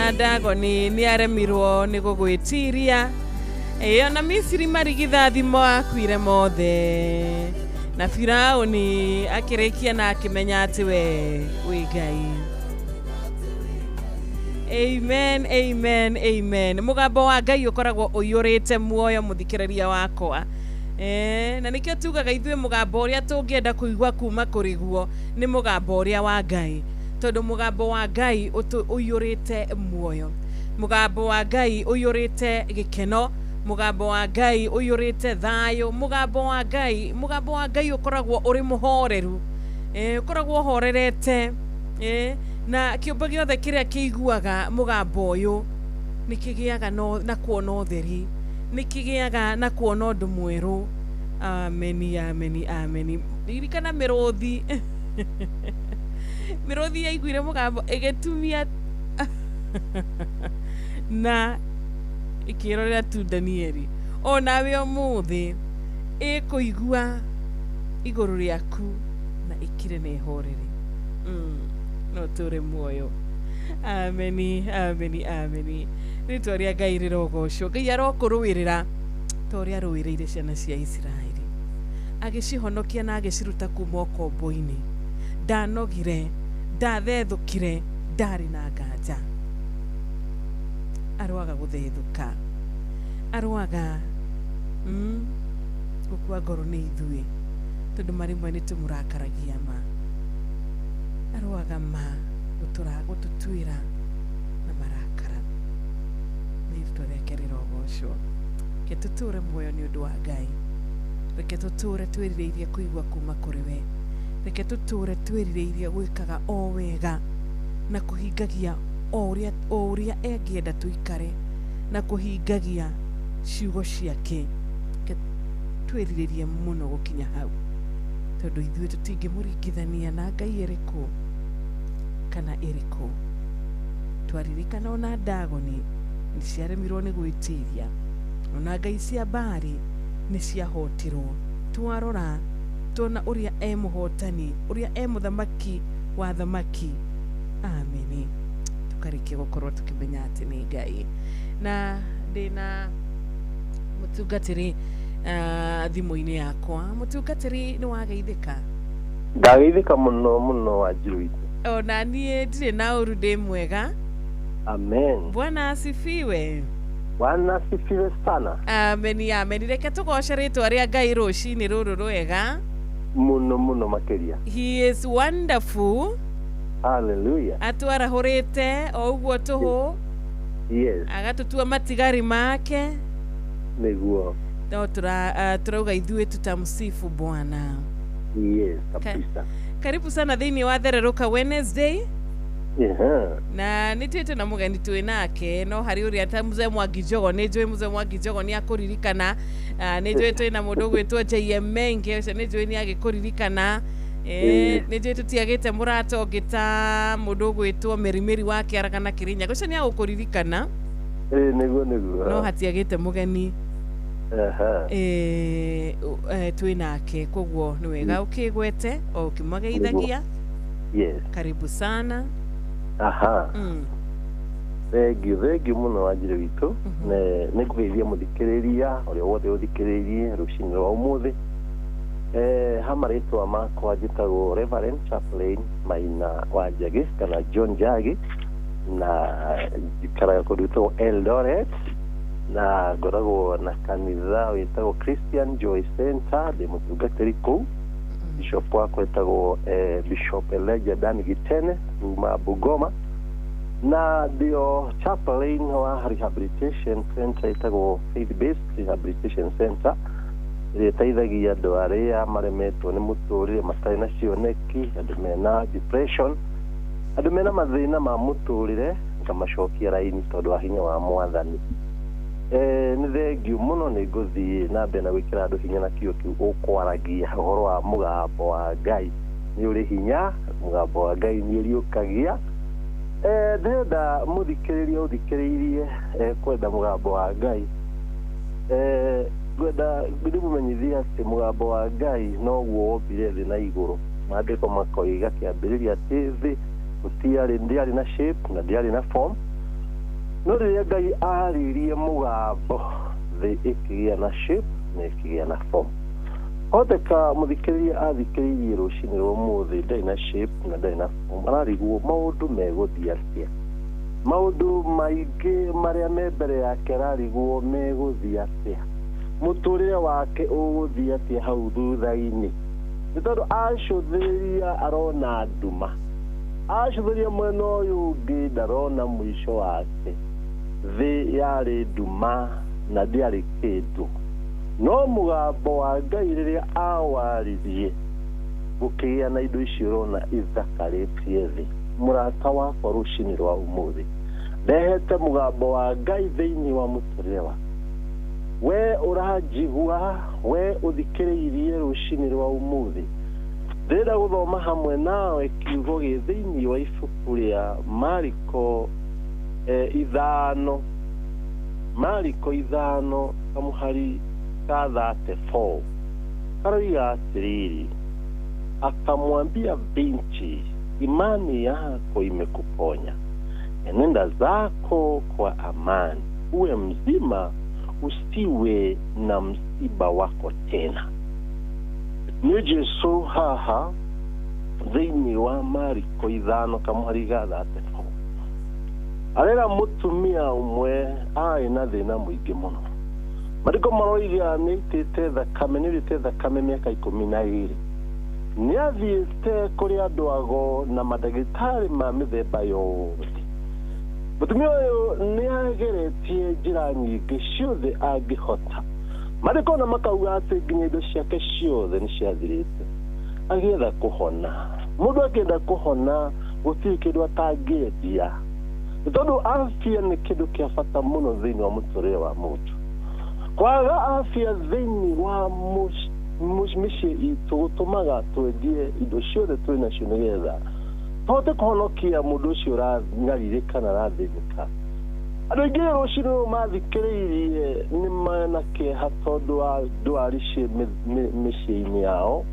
ona Dagoni ni aremirwo ni gugwitiria ona Misiri marigithathimo akuire mothe na Firauni akirikia na akimenya ati we wi Ngai. Amen, amen, amen. Mugambo wa Ngai ukoragwo uyurite muoyo muthikiriria wakwa. Na nikio tugaga ithue mugambo uria tungienda kuigwa kuma kuriguo ni mugambo uria wa Ngai, tondu mugambo wa Ngai uyurite muoyo, mugambo wa Ngai uyurite gikeno, mugambo wa Ngai uyurite thayo, mugambo wa Ngai ukoragwo uri muhoreru, ukoragwo horerete, na kiumbe giothe kiria kiiguaga mugambo uyu nikigiaga na kuona utheri, nikigiaga na kuona undu mweru. Ameni, ameni, ameni. Ririkana miruthi miruthi yaiguire mugambo igitumia na ikirorera tu Danieli onawe umuthi ikuigua iguru riaku na ikire na ihoreri. No ture muoyo. Ameni, ameni, ameni. Ritwa ria Ngai rirogocwo. Ngai arokuruwirira toria ruwiriire ciana cia Israeli, agicihonokia na agiciruta kuma ukombo-ini. Ndanogire, ndathethukire, ndari na nganja. Arwaga guthethuka, arwaga gukua ngoro ni ithui tondu marimwe ni tumurakaragia ma, arwaga ma gututwira na marakara. Ni ritwa rirogocwo. Reke tuture muoyo ni undu wa Ngai, reke tuture twirireirie kuigwa kuma kuri we, reke tuture twirireirie gwikaga o wega na kuhingagia o uria engienda tuikare na kuhingagia ciugo ciake. Reke twirireirie muno gukinya hau, tondu ithuĩ tutingĩmũringithania na Ngai iriku kana iriku. Twaririkana ona Dagoni ni ciaremirwo ni gwitiria, ona ngai cia Baali ni ciahotirwo. Twarora tuona uria muhotani, uria muthamaki wa thamaki. Ameni. Tukarikia gukorwo tukimenya ati ni Ngai. Na ndina mutungatiri thimu-ini yakwa. Mutungatiri ni wageithika? Ndageithika muno muno Wanjiru. Ona nie ndire na uru ndi mwega. Amen. Bwana asifiwe. Bwana asifiwe sana. Ameni, ameni. Reke tugoce ritwa ria Ngai rucini ruru rwega muno muno makiria. He is wonderful. Hallelujah. Atwarahurite o uguo tuhu. Yes. Agatutua matigari make. Niguo. No turauga ithuĩ tutamsifu Bwana. Yes, kabisa. Karibu sana thini wa Thereruka Wednesday. Na nitwite na mugeni twi nake no hari uria ta Mzee Mwangi Njogo. Ni njui Mzee Mwangi Njogo ni akuririkana. Ni njui twi na mundu gwitwo JM Menge, ucio ni njui ni agikuririkana. Ni njui tutiagite murata ungita mundu gwitwo Merimeri wa Kiaraga na Kirinyaga, ucio ni agukuririkana. Niguo. No hatiagite mugeni. Twi nake koguo ni wega ukigwete o ukimageithagia. Yes. Karibu sana. Thank you muno Wanjiru witu. Ni kugeithia muthikiriria uria wothe uthikiririe rucini rwa umuthi. Hamaritwa makwa njitagwo Reverend Chaplain Maina Wanjagi kana John Jagi, na njikaraga kundu gwitagwo Eldoret, na ngoragwo na kanitha witagwo Christian Joy Center. Ndi mutungatiri kuu. Bishop wako wetagwo Bishop Elijah Dan Gitene kuma Bungoma, na ndio chaplain wa rehabilitation center itagwo Faith Based Rehabilitation Center, ĩrĩa ĩteithagia andũ arĩa maremetwo nĩ mũtũrĩre matarĩ na cioneki, andũ mena depression, andũ mena mathĩna ma mũtũrĩre, ngamacokia raini tondũ wa hinya wa Mwathani. Nĩ thengiũ mũno. Nĩ ngũthiĩ na mbere na gwĩkĩra andũ hinya na kĩo kĩu ũkwaragia ũhoro wa mũgambo wa Ngai. Nĩ ũrĩ hinya, mũgambo wa Ngai nĩ ũriũkagia. Ndĩrenda mũthikĩrĩrie ũthikĩrĩirie kwenda mũgambo wa Ngai. Ngwenda ndĩmũmenyithie atĩ mũgambo wa Ngai noguo wombire thĩ na igũrũ. Maandĩko makoiga kĩambĩrĩria atĩ thĩ ndiarĩ na shape na ndiarĩ na form, no rĩrĩa Ngai aririe mũgambo thĩ ĩkĩgĩa na shape na ĩkĩgĩa na form. Hoteka mũthikĩrĩria athikĩrĩirie rũcinĩ rwa ũmũthĩ ndarĩ na shape na ndarĩ na form, ararigwo maũndũ megũthiĩ atĩa. Maũndũ maingĩ marĩa me mbere yake ararigwo megũthiĩ atĩa. Mũtũrĩre wake ũgũthiĩ atĩa hau thutha-inĩ. Nĩ tondũ acũthĩrĩria arona nduma, acũthĩrĩria mwena ũyũ ũngĩ ndarona mũico wake. Thĩ yarĩ nduma na ndĩarĩ kĩndũ, no mũgambo wa Ngai rĩrĩa awaririe gũkĩgĩa na indo icio ũrona ithakarĩtie thĩ. Mũrata wakwa rũcinĩ rwa ũmũthĩ, ndehete mũgambo wa Ngai thĩinĩ wa mũtũrĩre waku. We ũranjigua, we ũthikĩrĩirie rũcinĩ rwa ũmũthĩ, ndĩrenda gũthoma hamwe nawe kiugo gĩ thĩinĩ wa ibuku rĩa Mariko 5, Mariko 5 kamũhari ka 34. Karoiga atĩrĩrĩ, akamwambia binti, imani yako imekuponya, enenda zako kwa amani, uwe mzima, usiwe na msiba wako tena. Nĩ Jesu haha thĩinĩ wa Mariko 5 kamũhari ga 34. Arera mũtumia ũmwe arĩ na thĩna mũingĩ mũno. Mariko maroiga nĩ aitĩte thakame mĩaka 12. Nĩ athiĩte kũrĩ andũ ago na mandagĩtarĩ ma mĩthemba yothe. Mũtumia ũyũ nĩ ageretie njĩra nyingĩ ciothe angĩhota. Mariko na makauga atĩ nginya indo ciake ciothe nĩ ciathirĩte. Agĩetha kũhona. Mũndũ akĩenda kũhona gũtirĩ kĩndũ atangĩendia. Nĩ tondũ afya nĩ kĩndũ kĩa bata mũno thĩinĩ wa mũtũrĩre wa mũndũ. Kwaga afya thĩinĩ wa mĩciĩ itũ gũtũmaga twendie indo ciothe twĩ nacio nĩgetha tũhote kũhonokia mũndũ ũcio ũranyarirĩka na arathĩnĩka. Andũ aingĩ rũcinĩ rũrũ mathikĩrĩirie nĩ mena kĩeha tondũ wa ndwari ciĩ mĩciĩ-inĩ yao.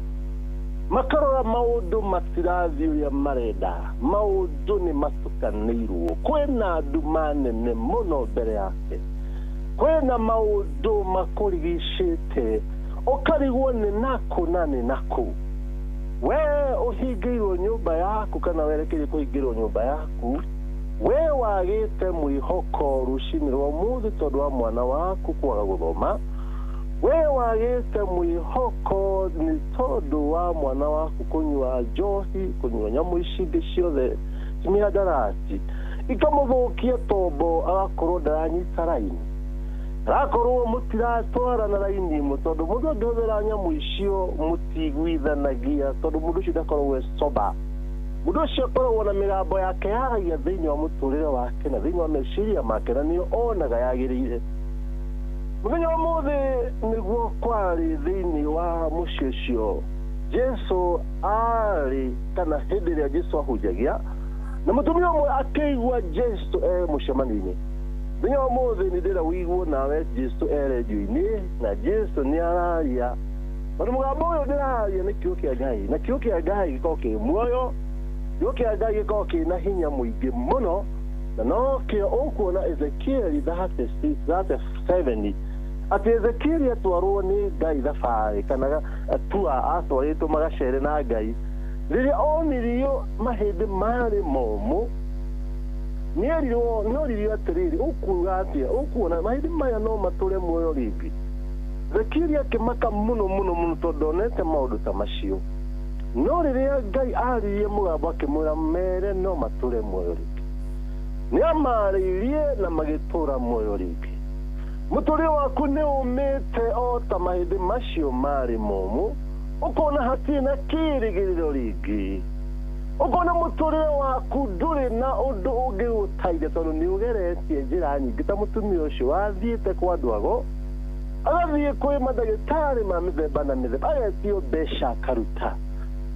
Makarora maũndũ matirathiĩ ũrĩa marenda, maũndũ nĩ matukanĩirwo. Kwĩna nduma nene mũno mbere yake, kwĩna maũndũ makũrigicĩte, ũkarigwo nĩ nakũ na nĩ nakũ. We ũhingĩirwo nyũmba yaku kana werekeire kũhingĩrwo nyũmba yaku, we wagĩte mwĩhoko rũcinĩ rwa ũmũthĩ tondũ wa mwana waku kwaga gũthoma. We wagĩte mwĩhoko nĩ tondũ wa mwana waku kũnyua njohi, kũnyua nyamũ ici ingĩ ciothe cimihadarati, ikamũthũkia tombo agakorwo ndaranyita raini. Arakorwo mũtiratwara na raini imwe tondũ mũndũ angĩhũthĩra nyamũ icio mũtiguithanagia tondũ mũndũ ũcio ndakoragwo soba. Mũndũ ũcio akoragwo na mĩgambo yake yaragia thĩinĩ wa mũtũrĩre wake na thĩinĩ wa meciria make, na nĩyo onaga yagĩrĩire. Mũthenya wa ũmũthĩ nĩguo kwarĩ thĩinĩ wa mũciĩ ũcio Jesu arĩ, kana hĩndĩ ĩrĩa Jesu ahunjagia, na mũtumia ũmwe akĩigua Jesu mũcemanio-inĩ. Mũthenya wa ũmũthĩ nĩ ndĩrenda ũiguo nawe Jesu redio-inĩ, na Jesu nĩ araria. Na mũgambo ũyũ ndĩraria nĩ kiugo kĩa Ngai, na kiugo kĩa Ngai gĩkoragwo kĩ muoyo, kiugo kĩa Ngai gĩkoragwo kĩna hinya mũingĩ mũno, na no kĩo ũkuona Ezekieli 37 atĩ Ezekieli atwarwo nĩ Ngai thabarĩ kana atua atwarĩtwo magacere na Ngai. Rĩrĩa onirio mahĩndĩ marĩ momũ, nĩoririo atĩrĩrĩ, ũkuuga atĩa? Ũkuona mahĩndĩ maya no matũre muoyo rĩngĩ? Ezekieli akĩmaka mũno mũno mũno tondũ onete maũndũ ta macio. No rĩrĩa Ngai aririe mũgambo akĩmwĩra mere no matũre muoyo rĩngĩ, nĩamarĩirie na magĩtũra muoyo rĩngĩ. Mũtũrĩre waku nĩ ũmĩte o ta mahĩndĩ macio marĩ momũ, ũkona hatirĩ na kĩĩrĩgĩrĩro rĩngĩ. Ũkona mũtũrĩre waku ndũrĩ na ũndũ ũngĩgũteithia tondũ nĩ ũgeretie njĩra nyingĩ ta mũtumia ũcio wathiĩte kwa andũ ago, agathiĩ kwĩ mandagĩtarĩ ma mĩthemba na mĩthemba, agetio mbeca akaruta.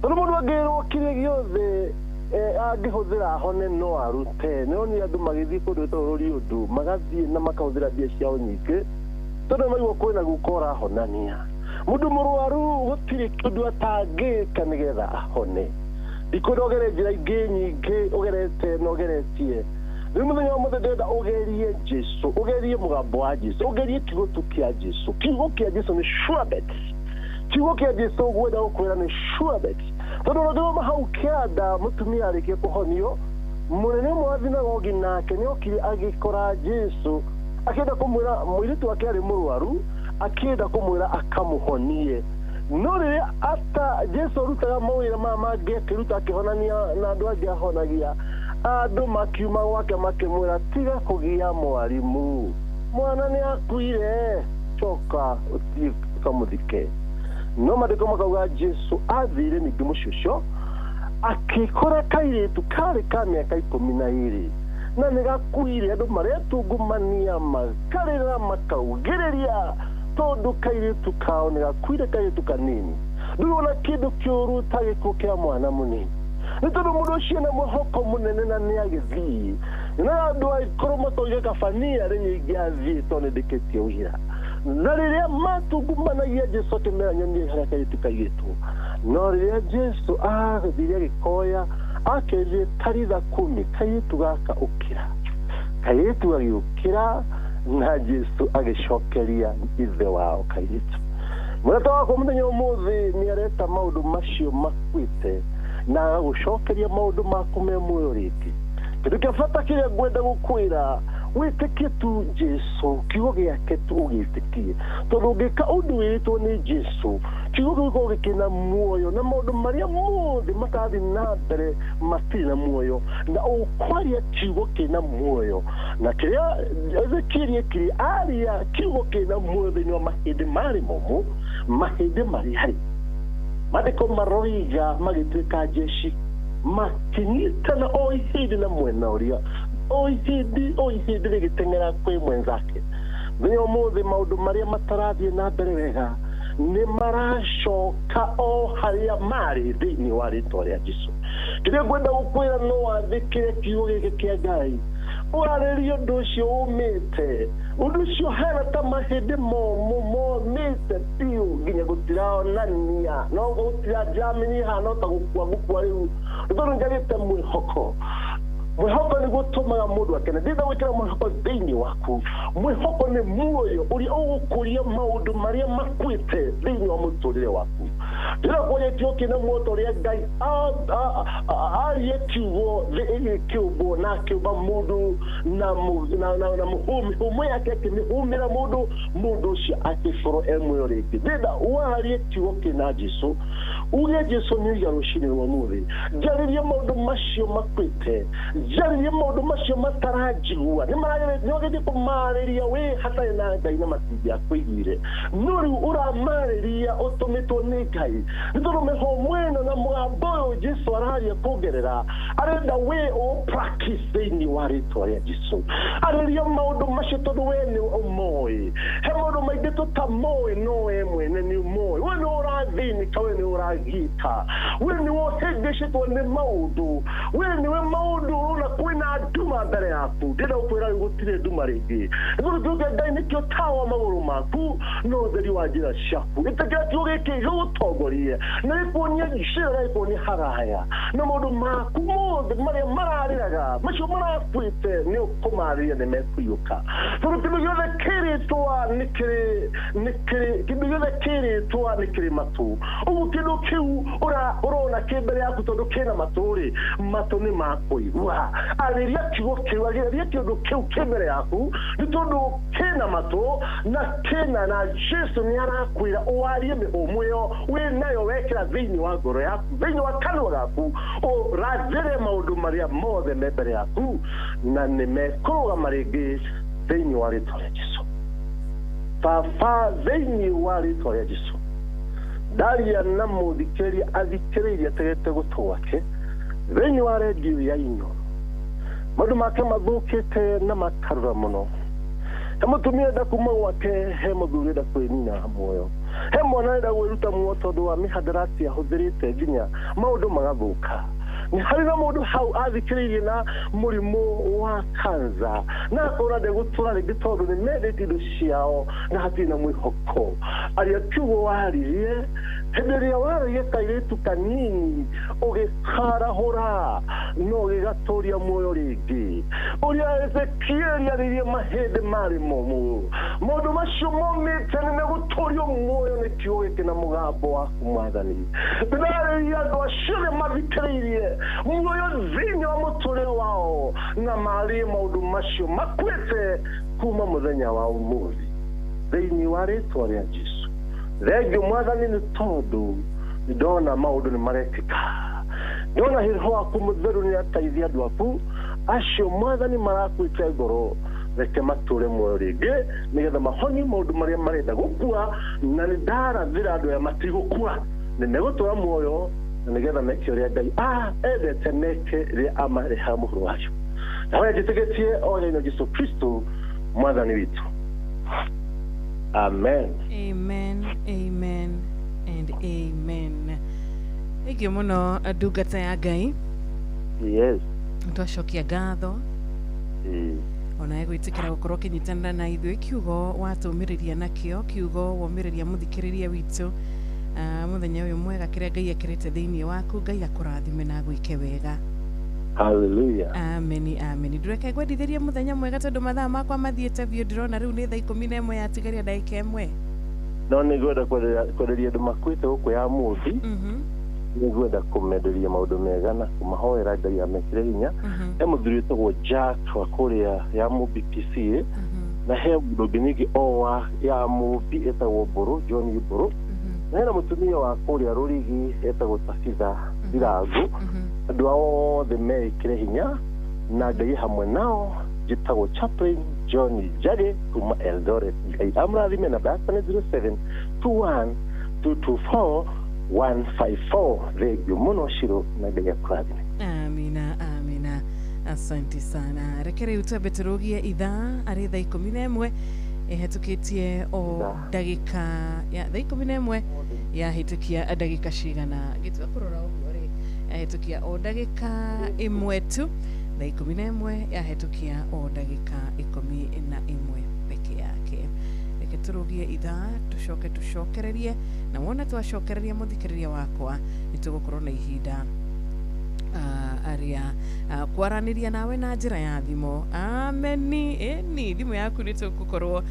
Tondũ mũndũ angĩrwo kĩrĩa gĩothe angĩhũthĩra hone no arute. Nĩonire andũ magĩthiĩ kũndũ gwĩtagwo Rũriũndũ, magathiĩ na makahũthĩra mbia ciao nyingĩ tondũ maigua kwĩna guka ũrahonania. Mũndũ mũrwaru gũtirĩ kĩndũ atangĩka nĩgetha ahone. Ikwĩra ũgere njĩra ingĩ nyingĩ ũgerete na ũgeretie. Muthenya wa mothe ndenda ugerie Jesu, ugerie mugambo wa Jesu, ugerie kigotu kia Jesu. Kigo kia Jesu ni sure bet. Kigo kia Jesu gwenda gukwira ni sure bet. Tondu ndoma hau kianda mutumia arikie kuhonio, munene mwathi na gogi nake ni okire agikora Jesu akenda kumwira mwiritu wake ari murwaru, akenda kumwira akamuhonie. No rĩrĩa ata Jesu rutaga mawĩra mangĩ akĩruta akĩhonania na andũ angĩ ahonagia, andũ makiuma gwake makĩmwĩra tiga kũgia mwarimũ, mwana nĩ akuire, coka ũthiĩ ũkamũthike. No maandĩko makauga Jesu athire ningĩ mũciĩ ũcio akĩkora kairĩtu karĩ ka mĩaka 12 na nĩ gakuire. Andũ maretungumania makarĩra makaugĩrĩria tondu kairitu kao ni gakuire kairitu kanini. Ndurona kindu kiuru ta gikuo kia mwana munini. Ni tondu mundu ucio na mwihoko munene na ni agithii. Na andu aikoro matoiga kabania ri ingiathii tondu ndiketie wira. Na riria matungumanagia Jesu akimera nyoni haria kairitu kairitu. No riria Jesu agathire agikoya akerie taritha 10 kairitu gaka ukira. Kairitu agiukira na Jesu agicokeria ithe wao kairitu. Murata wako muthenya umuthi ni areta maundu macio makwite na agagucokeria maundu maku me muoyo rĩngĩ. Kĩndũ kĩa bata kĩrĩa ngwenda gũkwĩra, wĩtĩkie tu Jesu, kiugo gĩake tu ũgĩtĩkie. Tondũ ũngĩka ũndũ wĩtwo nĩ Jesu, kiugo gĩkorwo gĩkĩna muoyo na maũndũ marĩa mothe matathi na mbere matirĩ na muoyo, na ũkwaria kiugo kĩna muoyo. Na kĩrĩa Ezekiel ekire aria kiugo kĩna muoyo thĩinĩ wa mahĩndĩ marĩ momũ, mahĩndĩ marĩa maandĩko maroiga magĩtuĩka jeshi, makinyitana o ihĩndĩ na mwena ũrĩa, o ihĩndĩ rĩgĩteng'era kwĩ mwenzake. Thĩinĩ wa ũmũthĩ maũndũ marĩa matarathiĩ na mbere wega nĩ maracoka o harĩa marĩ thĩinĩ wa rĩĩtwa rĩa Jesũ. Kĩrĩa ngwenda gũkwĩra no wathĩkĩre kiugo gĩkĩ kĩa Ngai, ũrarĩrie ũndũ ũcio umĩte. Ũndũ ũcio hena ta mahĩndĩ momũ momĩte biũ nginya gũtiraonania, no gũtira Germany hana ta gũkua rĩu. Tondũ njarĩte mwĩhoko. Mwĩhoko nĩ gũtũmaga mũndũ akene. Ndĩrenda gwĩkĩra mwĩhoko thĩinĩ waku. Mwĩhoko nĩ muoyo ũrĩa ũgũkũria maũndũ marĩa makwĩte thĩinĩ wa mũtũrĩre waku. Ndĩrenda kuonia kiugo kĩna muoyo ũrĩa Ngai aria kiugo gĩkĩũmbwo na akĩũmba mũndũ na mĩhũmũ yake akĩmĩhũmĩra mũndũ ũcio agĩkorwo e muoyo rĩngĩ. Ndĩrenda warie kiugo kĩna Jesũ, uge Jesũ nĩ ũiga rũcinĩ rwa mũthĩ. Njarĩrie maũndũ macio makwĩte, njarĩrie maũndũ macio mataranjigua, nĩwagĩrĩire kũmarĩria wĩ hatarĩ na Ngai na matingĩakũiguire. No rĩu ũramarĩria ũtũmĩtwo nĩ Ngai. Nĩ tondũ mĩhũmũ ĩno na mũgambo ũyũ Jesũ araria kuongerera, arenda wĩ practice thĩinĩ wa rĩĩtwa rĩa Jesũ. Arĩria maũndũ macio tondũ we nĩ ũmoĩ. He maũndũ maingĩ tũtamoĩ no we mwene nĩ ũmoĩ. We nĩ ũrathĩnĩka, we nĩ ũragita, we nĩ wohĩngĩcĩtwo nĩ maũndũ, we nĩwe maũndũ ũrona kwĩna nduma mbere yaku. Ndĩrenda gũkwĩra gũtirĩ nduma rĩngĩ. Nĩ kiugo kĩa Ngai nĩkĩo tawa wa magũrũ maku na ũtheri wa njĩra ciaku. Gĩtĩkĩra kiugo gĩkĩ gĩgũtongorie na gĩkuonie njĩra na gĩkuonie haraya, na maũndũ maku mothe marĩa mararĩraga macio marakwĩte nĩ ũkũmarĩria nĩ mekũiyũka. Tondũ kĩndũ gĩothe kĩrĩtwa nĩ kĩrĩ matũ. Ũguo kĩndũ kĩu ũrona kĩ mbere yaku tondũ kĩna matũ-rĩ, matũ nĩ makũigua. Arĩria kiugo kĩu, arĩria kĩndũ kĩu kĩ mbere yaku nĩ tondũ kĩna matũ na Jesũ nĩ arakwĩra warie mĩhũmũ ĩyo wĩ nayo wekĩra thĩinĩ wa ngoro yaku, thĩinĩ wa kanua gaku, ũrathĩre maũndũ marĩa mothe me mbere yaku na nĩ mekũrũgama rĩngĩ thĩinĩ wa rĩĩtwa rĩa Jesũ. Baba, thĩinĩ wa rĩĩtwa rĩa Jesũ, ndaria na mũthikĩrĩria athikĩrĩirie ategete gũtũ gwake thĩinĩ wa redio ya Inooro, maũndũ make mathũkĩte na makarura mũno. He mũtumia enda kuma gwake, he mũthuri enda kwĩnina muoyo, he mwana enda gwĩruta muoyo tondũ wa mĩhadarati ahũthĩrĩte nginya maũndũ magathũka. Nĩ harĩ na mũndũ hau athikĩrĩirie na mũrimũ wa kanza na akora ndegũtũra rĩngĩ tondũ nĩ mendete indo ciao na hatirĩ na mwĩhoko. Aria kiugo waririe, henderia waragia kairetu kanini ugikarahura no gigatoria muoyo ringi uria Ezekiel aririe mahende mari momu mundu macio momite ni megutorio muoyo ni kiugo kina mugambo waku mwathani ndariria andu acio mathikiriirie muoyo thini wa muturire wao na mari maundu macio makwete kuma muthenya wa umuthi thini wa ritwa ria Jesu rege mwathani ni tondu ndona maundu ni marekika ndona hiho waku mutheru ni ataithia andu aku acio mwathani marakwite ngoro reke mature muoyo ringi nigetha mahoni maundu maria marenda gukua na ni ndarathira andu ya matigukua ni megutura muoyo na nigetha meke uria Ngai endete meke ria amareha muhuru wacio nawe njitigitie o Jesu Kristo mwathani witu. Amen. Amen, amen, and amen. Ege muno ndungata ya Ngai. Yes. Twacokia ngatho. Ona egwitikira gukorwo kinyitanira na ithuĩ kiugo watumiriria nakio kiugo womiriria muthikiriria witu muthenya uyu mwega kiria Ngai ekirite thiini waku Ngai akurathime na gwike wega. Hallelujah. Amen, amen. Ndureke gwendithiria muthenya mwega tondu mathaa makwa mathiete biũ ndirona riu ni thaa 11 yatigaria ndagika ĩmwe. No nĩ ngwenda kwenderia andũ makwĩte gũkũ ya mũthĩ. Nĩ ngwenda kũmenderia maũndũ mega na kũmahoera Ngai amekĩre hinya. He mũthuri wĩtagwo Jack wa kũrĩa ya Mũmbi PCA na he mũndũ ũngĩ ningĩ wa ya Mũmbi etagwo Mbũrũ John Mbũrũ na hena mũtumia wa kũrĩa Rũrigi etagwo Tabitha Ndirangu. Andũ othe mekĩre hinya na Ngai hamwe nao njĩtagwo Chaplain John Njage kuma Eldoret. Ngai amrathime na namba yakwa nĩ 0721224154. Thengio mũno Shiro na Ngai akũrathime. Amina, amina. Asante sana. Reke rĩu twambe tũrũgie ithaa arĩ thaa 11 ehĩtũkĩtie o ndagĩka ya thaa 11 yahĩtũkia ndagĩka cigana gĩtua kũrora ũguo rĩ yahĩtũkia o ndagĩka ĩmwe tu thaa 11 yahĩtũkia o ndagĩka 11 peke yake. Reke tũrũgie ithaa tũcokererie na wona twacokereria mũthikĩrĩria wakwa nĩtũgũkorwo na ihinda aria kwaraniria nawe na njira ya thimo. Ameni. Eni thimo yaku ni tugukorwo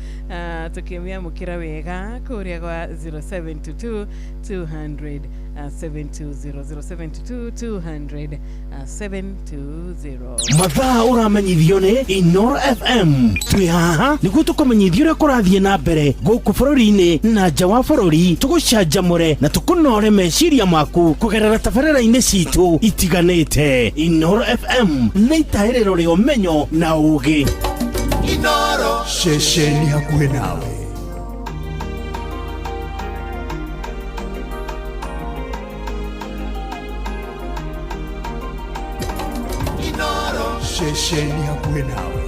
tukimiamukira wega kuria gwa 0722 200 720 0722 mathaa uramenyithio ni Inoro FM. Twi haha niguo tukumenyithia uria kurathie na mbere guku bururi-ini na nja wa bururi, tugucanjamure na tukunore meciria maku kugerera tabarĩra-inĩ citu itiganĩte. Inoro FM nĩ itaĩrĩro rĩa ũmenyo na ũũgĩ. Inoro ceceni hakuhĩ nawe. Inoro ceceni hakuhĩ nawe.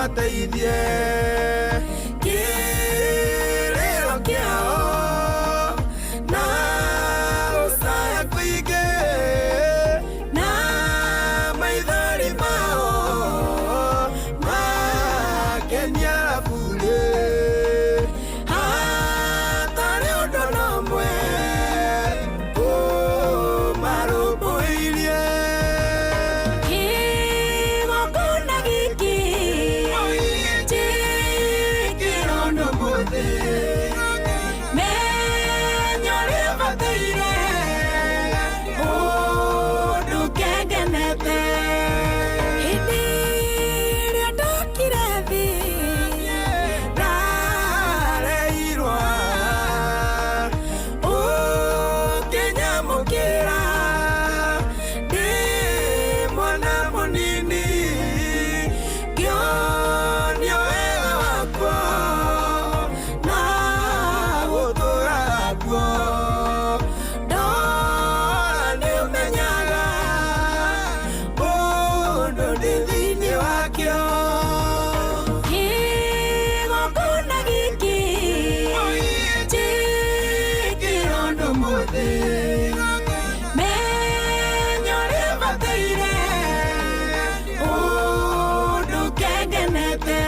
mateithie kiriro kiao na usaya kuige na maithori mao makenia bure hatari undu nomwe kumarubuirie kigongona giki kirondo muthi menyoria bataire undu kengenete hindi ria ndokire thi ndareirwa ukinyamukira ndi mwana munini kionio wega wakwa na gutura guo ndora niumenyaga undu ndi thiini wakio kigongona giki kirondo muthi menyoria bataire undu kengenete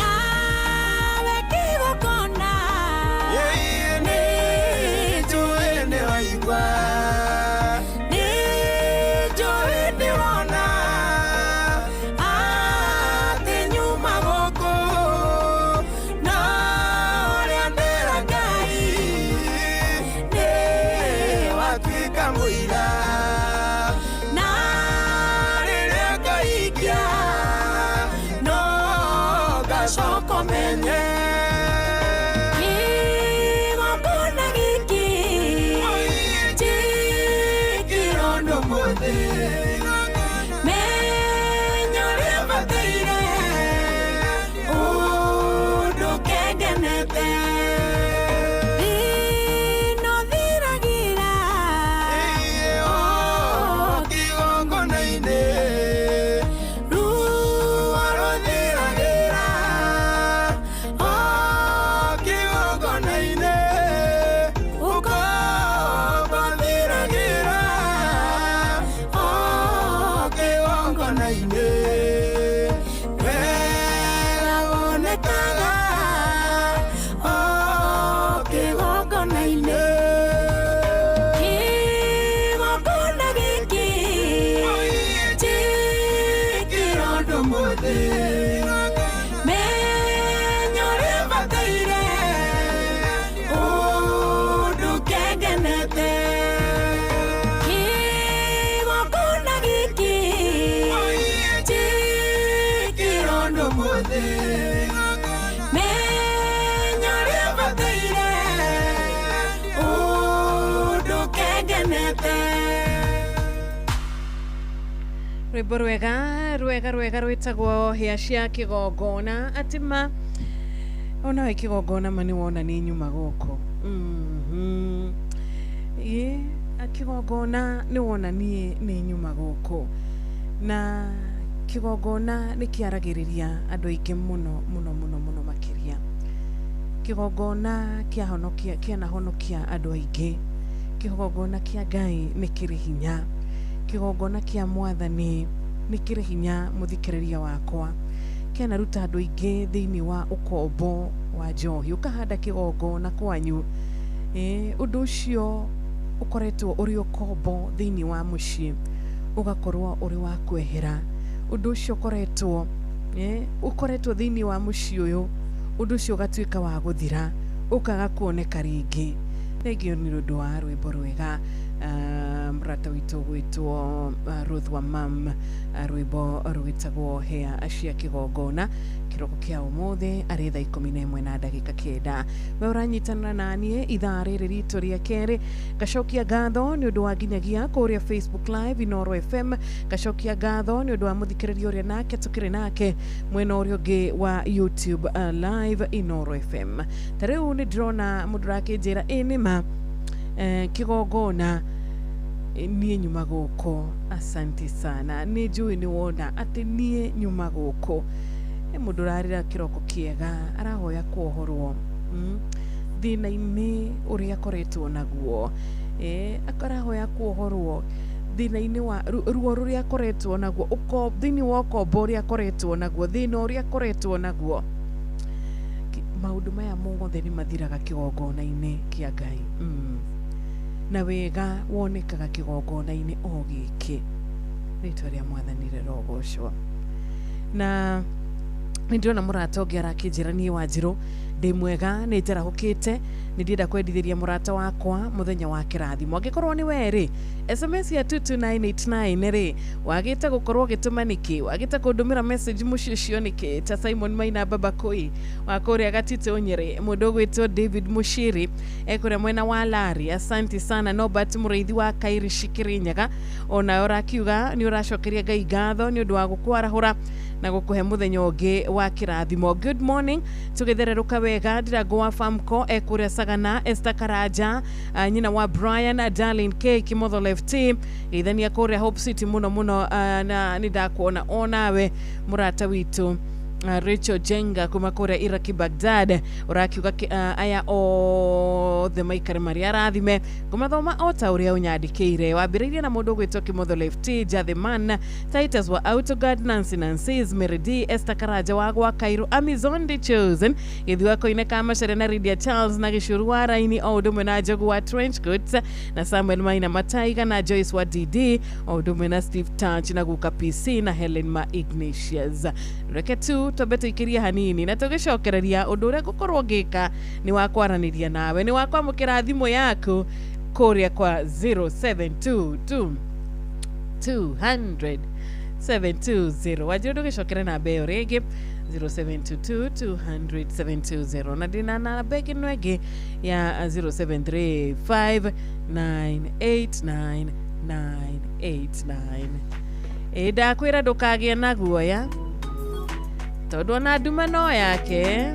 nawe kigongona nijuene waigua nijuene wona ati nyuma guku na uria ndera Ngai ni watuika muira na riria ngaikia no gacoka menye kigongona giki kirondo muthi menyoria bataire undu kengenete rino thiragira kigongona-ini ruo ruthiragira kigongona-ini ukombo thiragira kigongona-ini wega wonekaga kigongona-ini kigongona giki kirondo muthi menyoria bataire undu kengenete kigongona giki kirondo muthi menyoria bataire undu kengenete rwimbo rwega rwitagwo hĩa cia kigongona atima onawe kigongona mani wona ni nyuma guku kigongona ni wona ni nyuma guku na kigongona ni kiaragiriria andu aingi muno makiria kigongona kianahonokia andu aingi kigongona kia Ngai ni kiri hinya kigongona kia Mwathani ni kiri hinya muthikiriria wakwa kianaruta andu aingi thiini wa ukombo wa njohi ukahanda kigongona kwanyu undu ucio ukoretwo uri ukombo thiini wa mucii ugakorwo uri wa kwehera undu ucio ukoretwo thiini wa mucii uyu undu ucio ugatuika wa guthira ukaga kuoneka ringi thengio ni undu wa rwimbo rwega mrata witå gwätwo Ruth wa Mam rwimbo rwitagwo hea cia kigongona kiroko kia umuthi ari thaa 11 na ndagika 9 we uranyitana nanie ithaa riri ritu ria keri gacokia gatho ni undu wa nginyagia kuria Facebook live Inoro FM gacokia gatho ni undu wa muthikiriria uria nake tukiri nake mwena uria ungi wa YouTube live Inoro FM tariu ni drona mudurake njira enima kigongona nie nyuma guko asante sana ni njui ni wona ati nie nyuma guko mundu rarira kiroko kiega arahoya kuohorwo thina-ini uria akoretwo naguo akarahoya kuohorwo thina-ini wa ruo ruria akoretwo naguo thini wa ukombo uria akoretwo naguo thina uria akoretwo naguo maundu maya mothe ni mathiraga kigongona-ini kia Ngai na wega wonekaga kigongona-ini o giki ritwa ria mwathani rirogocwo na ndirona murata ungi arakinjira nie Wanjiru ndi mwega ni njarahukite ni ndienda kwendithiria murata wakwa muthenya wa kirathimo angikorwo ni weri SMS ya 22989 ri wagite gukorwo gituma niki wagite kundumira message mucicio niki ta Simon Maina Babakoi wakuria gatite unyere mundu gwitwo David Mushiri ekuria mwena wa Lari asante sana Nobert Mureithi wa Kairi Shikirinyaga ona urakiuga ni uracokeria Ngai ngatho ni undu wa gukwarahura na gukuhe muthenya ungi wa kirathimo good morning tugethereruka wega ndirago wa Famco ekuria Sagana Esther Karaja nyina wa Brian Darlene K Kimotho Lefty ithania kuria Hope City muno na nidakuona onawe murata witu Rachel Jenga kuma kuria Iraki Baghdad urakiuga aya o the maikare maria rathime kumathoma ota uria unyandikire wambiriria na mundu gwitwo Kimotho Lefty Jatheman Titus wa Autoguard Nancy's Meridi Esther Karaja wa gwa Cairo Amazon the Chosen githiwa koine kama Sherena Lydia Charles na gicuru wa Raini Odume na Jogu wa Trenchcoats na Samuel Maina Mataiga na Joyce wa DD Odume na Steve Touch na Guka PC na Helen Ma Ignatius reke tu tobete ikiria hanini na tugicokereria undu uria gukorwo ngika ni wa kwaraniria nawe ni wa kwamukira thimu yaku kuria kwa 0722 200 720 Wanjiru ndugicokere na mbeo ringi 0722 200 720 na ndina na begi nwegi ya 0735 989 989 ndakwira ndukagie na guoya tondu ona nduma no yake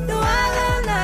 Duala na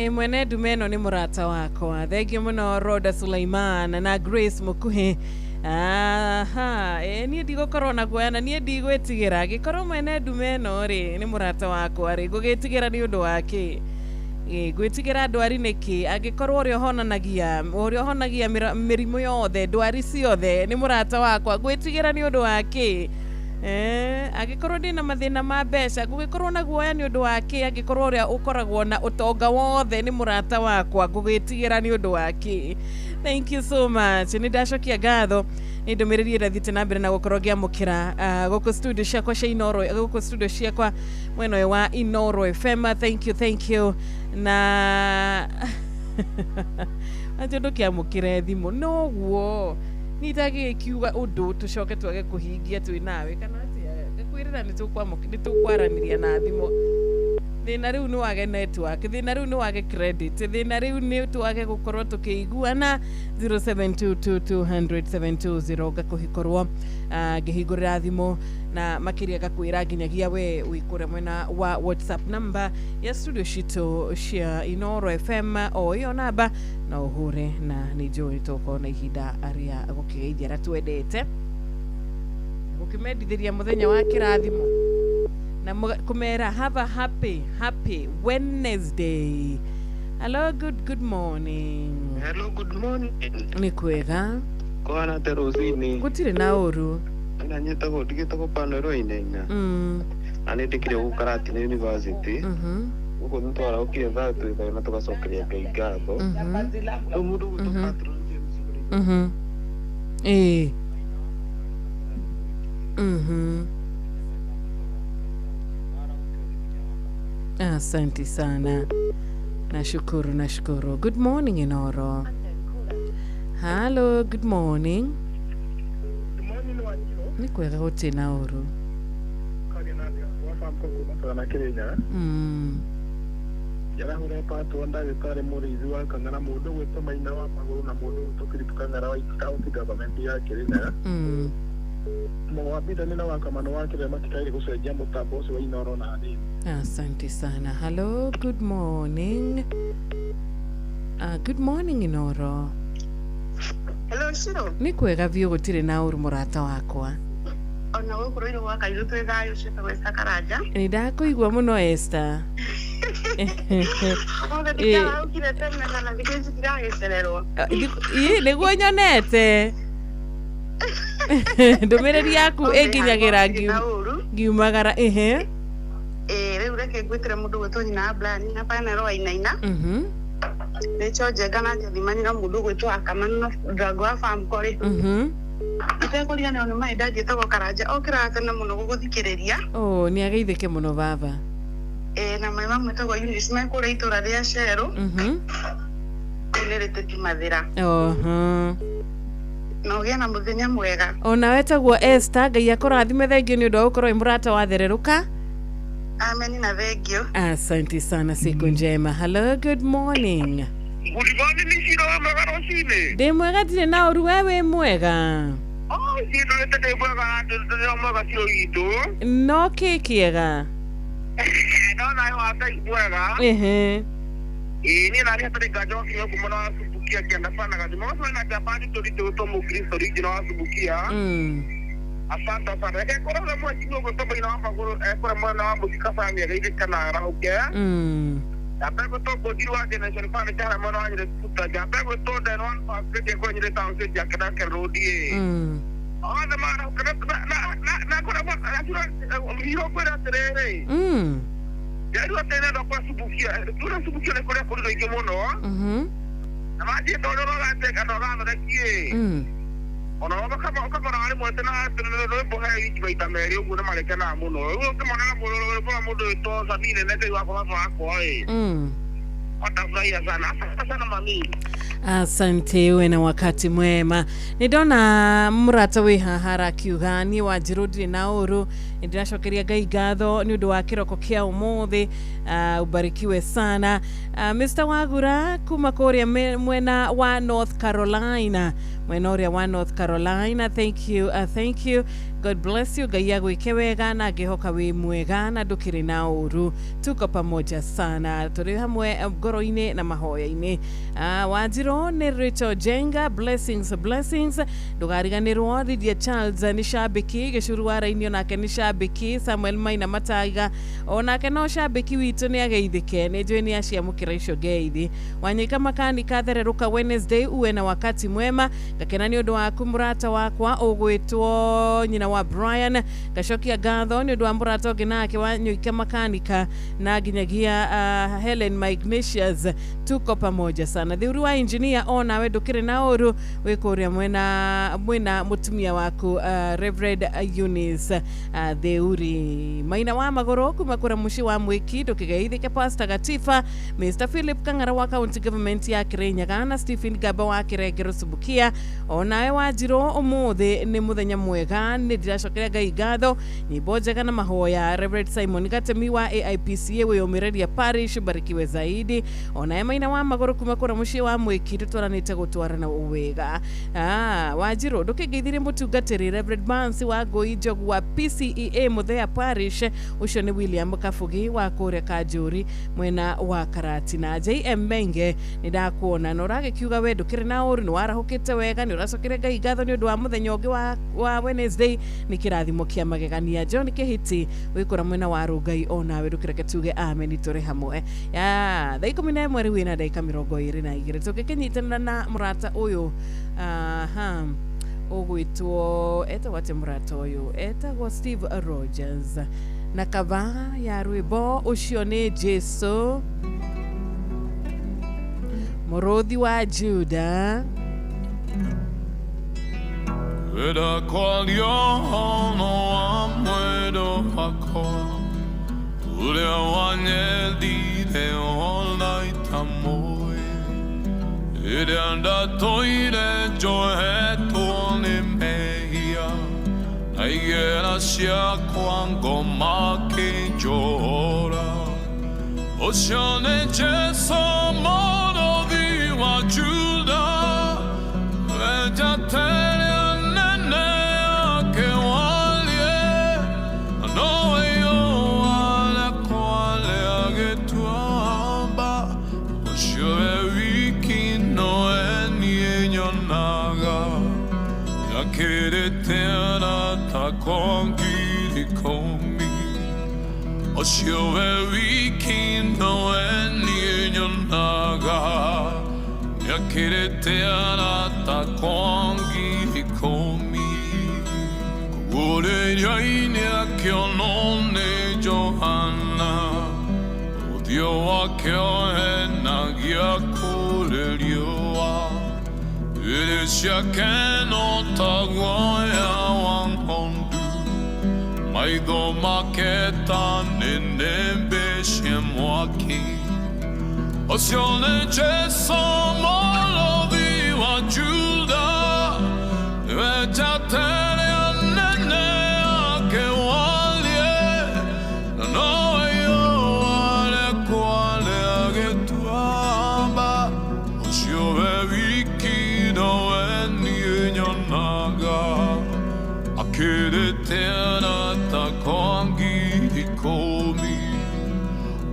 mwene dumeno ni murata wako. Thegio muno Roda Suleiman na Grace Mukuhi. Aha, ni digo corona gwana ni digo etigira gikorwo mwene dumeno ri ni murata wako ari gugitigira ni undu wake. Gwitigira ndwari niki agikorwo uri honagia mirimu yothe ndwari ciothe ni murata wakwa gwitigira ni undu wake. Agikorwo ndina mathina ma mbeca gugikorwo na guoya ni undu wake agikorwo ria ukoragwo na utonga wothe ni murata wakwa gugitigira ni undu wake. Thank you so much. Ni ndacokia ngatho ni ndumiriri rathite na mbere na gukorwo giamukira guku studio ciakwa cia Inoro guku studio ciakwa mweno wa Inoro FM. Thank you na ajondo kiamukire thimu no guo nitagi kiuga undu tucoke twage kuhingia twi nawe kana atia kwirira ni tukwaraniria na thimu thina riu ni wage network thina riu ni wage credit thina riu ni twage gukorwo tukiiguana 0722200720 gakuhikorwo ngihingurira thimu na makiria gakwira nginyagia we wikure mwena wa WhatsApp number ya studio shito cia Inoro FM o yo namba na uhure na ni joy toko na ihinda aria gukigeithia twendete gukimendithiria muthenya wa kirathimo na kumera have a happy Wednesday. Hello, good morning. Hello, good morning. Ni kwega Kwana terozini gutire na uru na nyeta go digita ko panero inenga ane dikire ukarati na university uko ntwara ukire thatu na tugacokeria ngatho umudu gutupatro Asante sana. Nashukuru. Good morning Inoro. Hello, good morning. Good morning Wanjiro. Ni kwega gute na uru. Kari nadia wafamko kuma na Kenya. Yara hore pato ndagitari murithi wa kangana mundu gwitwa Maina wa Maguru na mundu tukirikangara wa county government ya Kenya. Mwabida nina wakamano wake ya matikairi kusaidia mutambo wa Inoro na hadi. Asante sana. Hello, good morning. Good morning Inoro. Hello, Shiro. Ni kwega vyo gutire na uru murata wakwa. Ona we kuriro waka yutu thayo shita wesa karaja. Ni ndakuigwa muno Esther. Ona dikara ukire tena kana dikenzi kirage serero. Niguo nyonete. Ndumiriri yaku enginyagira ngiumagara riu reke ngwitire mundu gwitwo nyina Blani na panero wa Inaina nicho njega na njathimanyira mundu gwitwo Akamano Drago wa farm kori itekoria ni onuma idaji toko karaja okira tena muno guguthikiriria ni ageithike muno baba na mama mwetagwo Eunice mekure itura ria Shero nirite timathira no gya na muthenya mwega ona wetagwo Esther ngai akurathime thengio ni undu wa gukorwo imurata wathereruka. Amen na thengio. Asante sana, siku njema. Hello, good morning. Good morning Shiro magaro shine De mwega tine na uru wewe mwega. Shiro tete mwega ndio mwega sio itu No kikiega. No na yo hata mwega ni nani hata nikajo kio kumona subukia kienda pana kazi mwanzo na Japani to Mukristo original asubukia asante sana ke korona mwa kinyo ko toba ina hapa guru kwa mwana wa muzika family ile kana rahuke Jape ko to dirwa de na shirfa kana mwana wa ile futa jape ko to de non pa ke ko ile town se jakada ke rodi ana mara kana na ko na asura hiro ko na terere Jadu tena ndo kwa subukia tuna subukia le kore kore ke mono na maji to ndo la te kana ndo na kie ona kama ali mwetena ndo boha hiki baita meri nguna malekana muno uyo kama na mudo to sabine nete wako wako atafurahia sana mami. Asante, uwe na wakati mwema. Nidona murata we hahara kiuga ni wajirudi na uru. Nidinashokeria Ngai ngatho ni undu wa kiroko kia umuthi. Ubarikiwe sana. Mr. Wagura kuma kuria mwena wa North Carolina. Mwena uria wa North Carolina. Thank you. God bless you. Ngai agwike wega na ngihoka wi mwega na ndukiri na uru. Tuko pamoja sana. Turi hamwe ngoro-ini na mahoya-ini. Wanjiro ni Rachel Jenga. Blessings. Ndugariganirwo Lydia Charles ni shabiki. Gicuru wara-ini onake ni shabiki. Samuel Maina Mataiga onake no shabiki witu ni ageithike. Ni njui ni aciamukira icio ngeithi. Wanyika makanika thereruka Wednesday uwe na wakati mwema. Gakena ni undu waku murata wakwa ugwitwo nyina wa Brian. Gacokia ngatho ni undu wa murata ungi nake wanyuika makanika na ginyagia Helen Ignatius. Tuko pamoja sana. Thiuri wa engineer ona we ndukiri na uru wikuria mwena mutumia waku Reverend Eunice Thiuri. Maina wa magoro kuma kura mushi wa mwiki ndukigeithike Pastor Gatifa, Mr. Philip Kang'ara wa county government ya Kirinyaga na Stephen Gaba wa Kirengero Subukia. Onawe Wanjiro umuthi ni muthenya mwega ni ndiracokeria Ngai ngatho nyimbo njega na mahoya. Reverend Simon Gatemi wa AIPCA Wiyumireria Parish barikiwe zaidi. Onawe Maina wa magoro kuma kura mushi wa mwiki tutwaranite gutwarana wega. Wanjiro ndukigeithire mutungatiri Reverend Bansi wa Ngui Njogu wa PCEA Muthea Parish. Ucio ni William Kafugi wa kuria Kanjuri mwena wa Karati na JM Menge ni ndakuona no ragikiuga we ndukiri na uru ni warahukite wega ni uracokire Ngai ngatho ni undu wa muthenya ungi wa Wednesday ni kirathimo kia magegania. John Kihiti wikura mwena wa Rungai ona we ndukire tuge amen turi hamwe ya thaa 11 riu na dakika 22 tukikinyitana na murata uyu ugwitwo etagwate murata uyu etagwo Steve Rogers na kava ya rwimbo ucio ni Jesu muruthi wa Juda. Weda kwalio hono amwedo hako Ulia wanyedide olaita moe Ede anda toire joe tone mehia Naigera sia kwango make jora Oceane Jesu muruthi wa Juda Veja tere Keretera ta kongiri komi Osio wiki no eni nyonaga Ya keretera ta kongiri komi Kugure yaine akio none Johanna Odio wakio enagia kule rioa Elisha keno tagoya wangondu Maido maketa nenembe shemwaki Osione Jesu muruthi wa Juda Veja tere anene ake walie Noe yo ale kwale agetuaba Osio wiki no eni nyonaga Akeretera ta kongi komi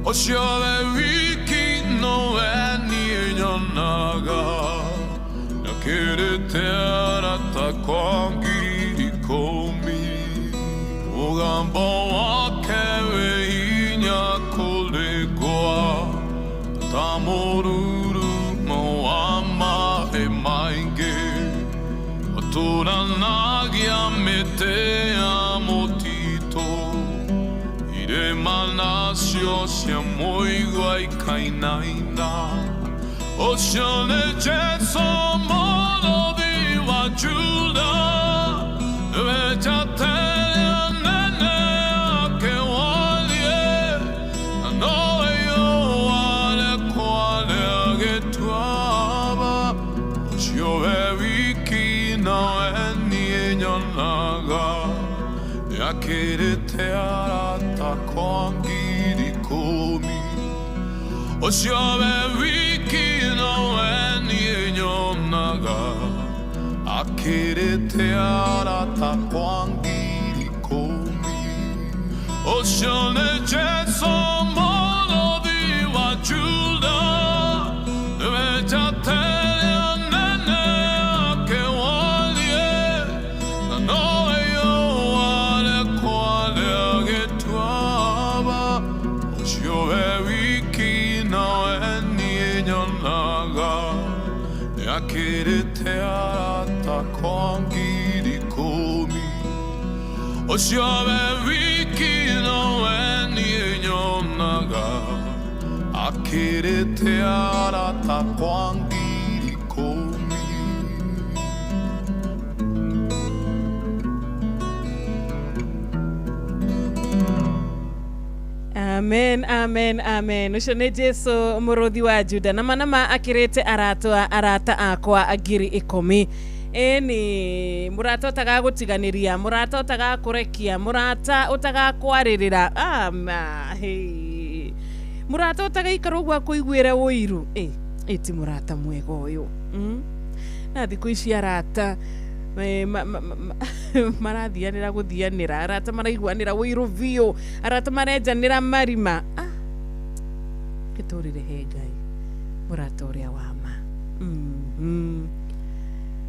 Osio wiki no eni nyonaga Akeretera ta kongi komi Ugambo wake weinya kolegoa Tamoruru moama mainge Otura nagia metea motito Ire manasio sia moigua I kainaina Oceane Jesu muruthi wa Juda Veja tere anene ake walie Noe yo ale kwale agetuaba Osio wiki no eni nyonaga Ya keretea ta kongiri komi Osio wiki no eni nyonaga Akeretea ta kongiri Oceane Jesu mono di wajuda Vejate nene ake walie Na noe yo wale kwale agetuaba Oshio wiki na eni nyonaga Yakirite arata kwangiri komi Oshio wiki no eni nyonaga Akirite arata kwangiri komi Amen, amen, amen. Ucio nĩ Jesu mũrũthi wa Juda. Nama akirĩte arata akwa agiri 10. Eni murata utagagutiganiria, murata utagakurekia, murata utagakwarĩrĩra. Murata utagaikara ũguo akuiguĩra ũiru. Ti murata mwega ũyũ. Na thikũ ici arata marathianĩra gũthianĩra, arata maraiguanĩra ũiru biũ, arata marenjanĩra marima. Gĩtũrĩre he Ngai murata ũrĩa wa ma.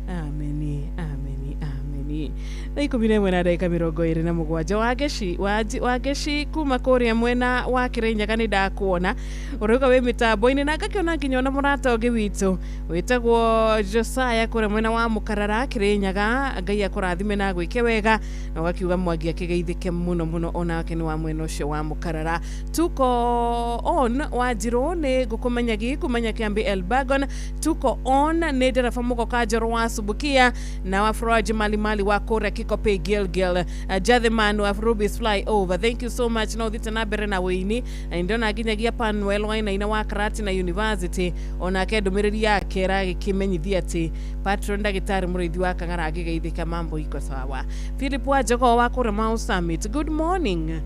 Ameni, ameni, ameni. Na 11:27 wa Geci kuma kũrĩa mwena wa Kĩrĩnyaga nĩ ndakuona ũrauga wĩ mĩtambo-inĩ na ngakĩona nginya ona mũrata ũngĩ witũ wĩtagwo Josiah kũrĩa mwena wa Mũkarara Kĩrĩnyaga. Ngai akũrathime na gwĩke wega na ũgakiuga Mwangi akĩgeithĩke mũno mũno onake nĩ wa mwena ũcio wa Mũkarara. Tuko on Wanjirũ nĩ ngũkũmenyagi kumenya Kĩambi Elbagon. Tuko on nĩ ndereba mũgoka Njoro wa Subukia na wa Froji Mali wa kũrĩa Kikope Gilgil. Jathiman wa Ruby's Flyover. Thank you so much. No thite na mbere na wĩini na ndona nginyagia Panuel Wainaina wa Karatina University onake ndũmĩrĩri yake ragĩkĩmenyithia atĩ patron ndagĩtarĩ mũrĩithi wa Kang'ara agĩgeithĩka mambo iko sawa. Philip wa Jogo wa kũrĩa Mau Summit. Good morning.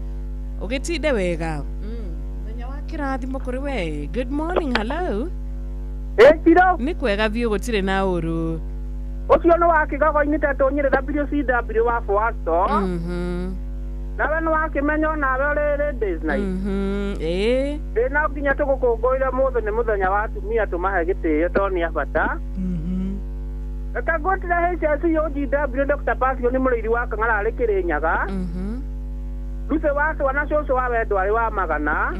Ũgĩtinde wega. Mũthenya wa kĩrathimo kũrĩ we. Good morning. Hello. Kiro. Nĩ kwega biũ gũtirĩ na ũru. Ucio no wakigago-inĩ tetũ nyĩrĩra WCW wa Fwasto. Nawe no wakimenya nawe ũrĩ Disney. Na nginya tũgũkũngũĩre mũthĩ nĩ mũthenya wa atumia tũmahe gĩtĩo tondũ nĩ abata. Reka ngũtire HSUGW Dr. Pasio nĩ mũrĩithi wa Kang'ara arĩ Kĩrĩnyaga. Ruce wa twana cũcũ wa wendo arĩ wa Magana.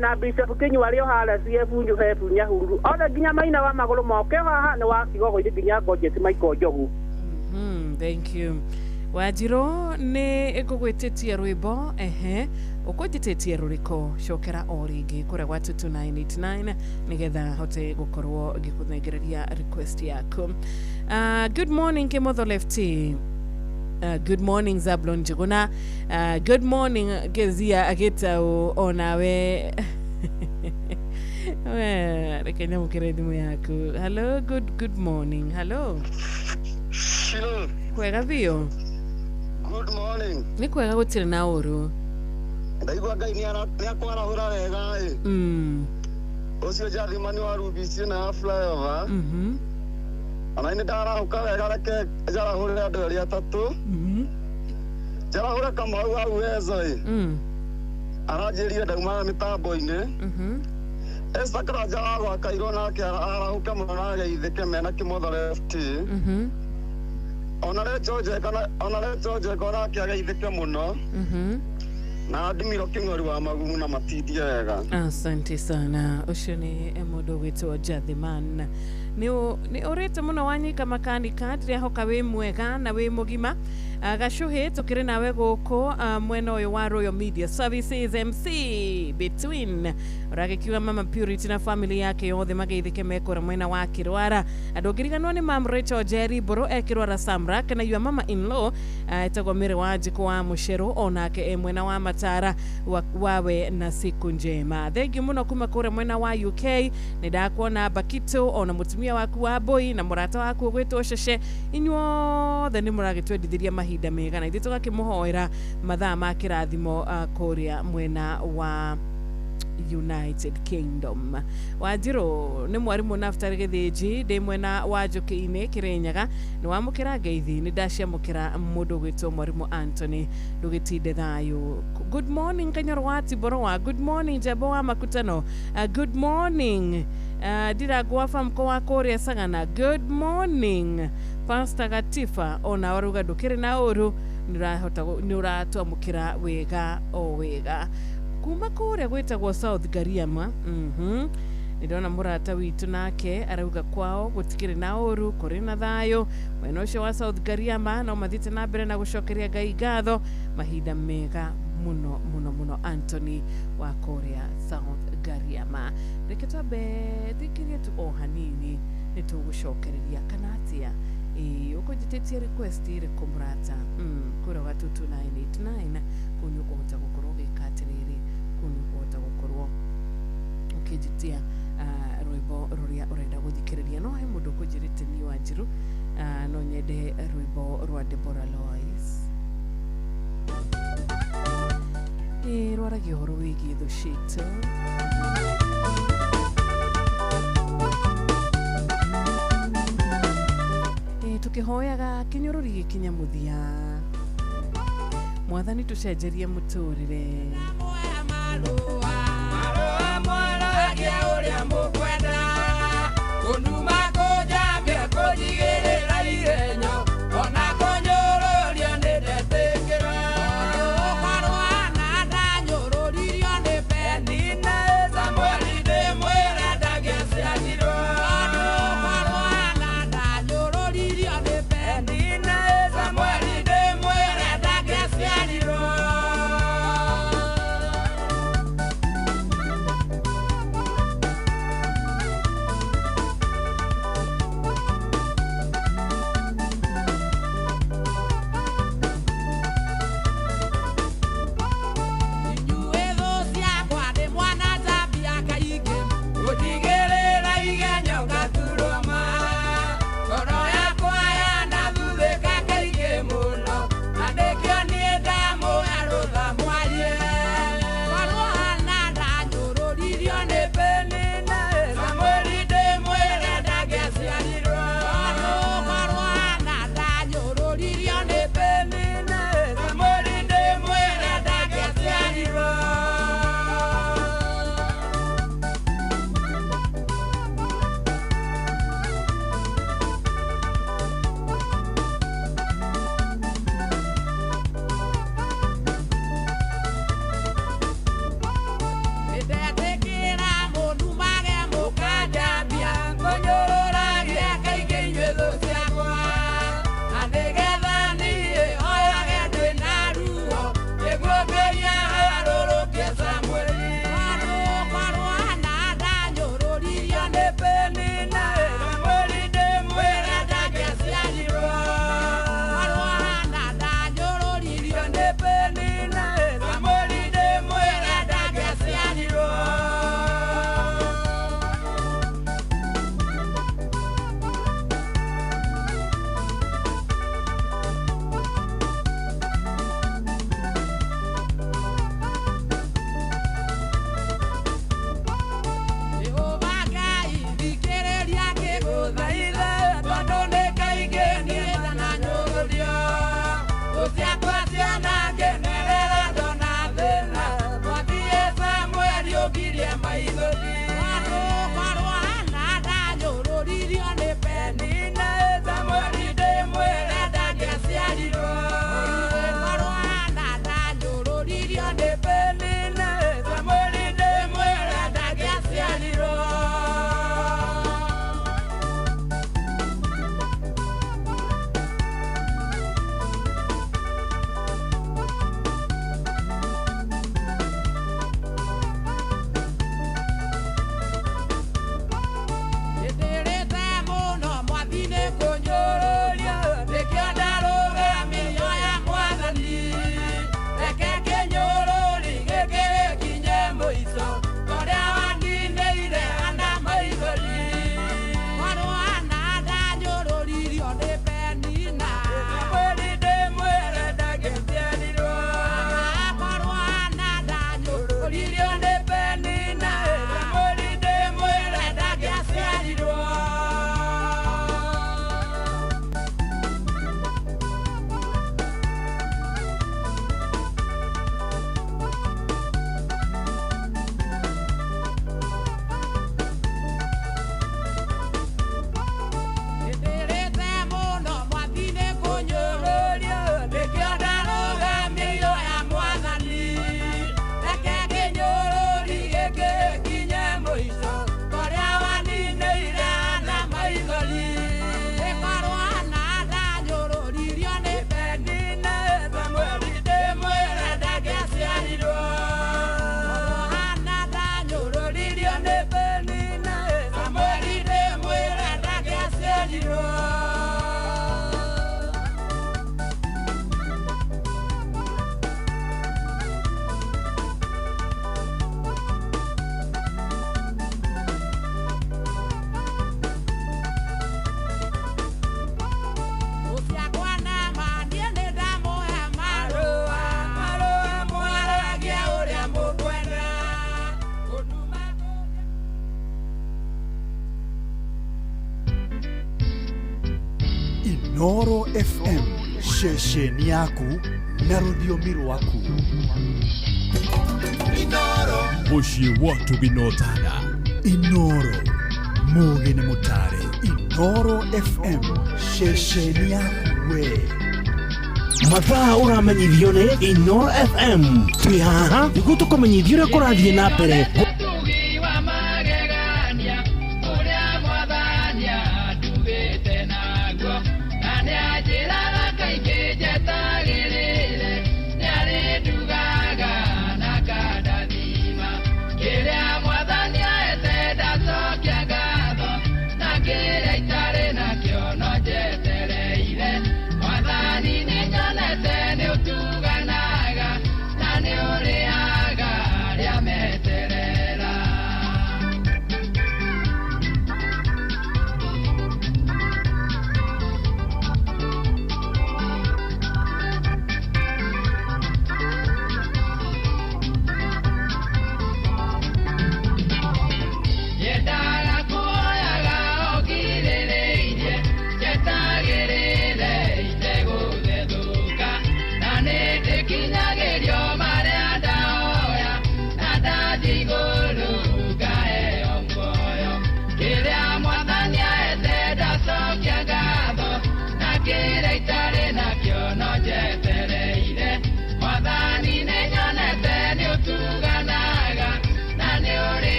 Na Bishop Kinyu alio hala CF Njuhefu Nyahuru. Ona nginya Maina wa magũrũ moke haha nĩ wakigogo-inĩ nginya Ngojeti Michael Njogu. Thank you. Wanjirũ nĩ ngũgwĩtĩtie rwĩmbo ũkũnjĩtĩtie rũrĩkũ cokera o rĩngĩ kũrĩa gwa 2989 nĩgetha hote gũkorwo ngĩkũnengereria request yaku. Good morning Kĩmotho Lefty. Good morning Zablon Njuguna. Good morning Gezia Agitau onawe. Reke nyamũkĩre thimũ yaku. Hello, good morning. Hello. Hello. Kwega biũ. Good morning. Nĩ kwega gũtirĩ na ũru. Ndaigua Ngai nĩ akwarahũra wega ũcio Jathimani wa Ruby's na Flyover. Ana nĩ ndarahũka wega reke njarahũre andũ erĩ atatũ. Njarahũre Kamau wa Uwezo aranjĩrire ndaumaga mĩtambo-inĩ. Esther Karanja wa Gwakairwo nake arahũke mũno na ageithĩke mena Kĩmotho Lefty. Ona Recho Njeko nake ageithĩke mũno. Na Ndimiro Kĩng'ori wa Magumu na matindie wega. Asante sana. Ucio nĩ mũndũ wĩtwo Jathiman. Nĩ ũrĩte mũno wanyika makanika ndĩrehoka wĩ mwega na wĩ mũgima. Gacuhĩ tũkĩrĩ nawe gũkũ mwena ũyũ wa Royal Media Services MC Between ũragĩkiuga Mama Purity na family yake yothe mageithĩke mekũra mwena wa Kĩrwara. Andũ ngĩriganwo nĩ Mam Rachel Jerry Mbũrũ Kĩrwara Samrak na yua mama in law etagwo Mĩrĩ wa Njĩkũ wa Mũcerũ onake mwena wa Matara wawe na siku njema. Thengiũ mũno kuma kũrĩa mwena wa UK nĩ ndakuona Bakito ona mũtumia waku wa Boy na mũrata waku gwĩtwo Cece inyuothe nĩ mũragĩtwendithĩria mahinda mega na ithuĩ tũgakĩmũhoera mathaa ma kĩrathimo kũrĩa mwena wa United Kingdom. Wanjiro nĩ mwarimu Naftali Githinji ndĩ mwena wa Njuki-inĩ Kirinyaga nĩ wamũkĩra ngeithi nĩ ndaciamũkĩra mũndũ gwĩtwo mwarimu Anthony ndũgĩtinde thayũ. Good morning Kanyarwati Borowa. Good morning Jabo wa Makutano. Good morning Ndiragwa famko wa Korea Sagana. Good morning Pastor Gatifa ona waruga ndũkĩrĩ na ũru nĩ ũratwamũkĩra wega o wega kuma kũrĩa gwĩtagwo South Gariama. Nĩndona mũrata witũ nake arauga kwao gũtikĩrĩ na ũru kũrĩ na thayũ mwena ũcio wa South Gariama no mathiĩte na mbere na gũcokeria Ngai ngatho mahinda mega muno muno muno Anthony wa Korea South Gariama. Reke twambe thikĩrie tu o hanini nĩ tũgũcokereria kana atĩa ũkũnjĩtĩtie request ĩrĩkũ mũrata kũrĩa wa 22989 kũu nĩ ũkũhota gũkorwo gĩka atĩrĩrĩ kũu nĩ ũkũhota gũkorwo ũkĩnjĩtia rwĩmbo rũrĩa ũrenda gũthikĩrĩria no he mũndũ ũkũnjĩrĩte niĩ Wanjiru no nyende rwĩmbo rwa Deborah Lois rwaragia ũhoro wĩgiĩ thũ citũ tukihoyaga kinyururi gikinya muthia mwathani tucenjerie muturire Inoro FM, shesheni yaku na rũthiomi rwaku. Inoro Muciĩ watu binotana. Inoro Mũgeni Mũtare. Inoro FM, shesheni yaku we. Mathaa ũramenyithio nĩ Inoro FM. Twĩ haha nĩguo tũkũmenyithia ũrĩa kũrathiĩ na mbere.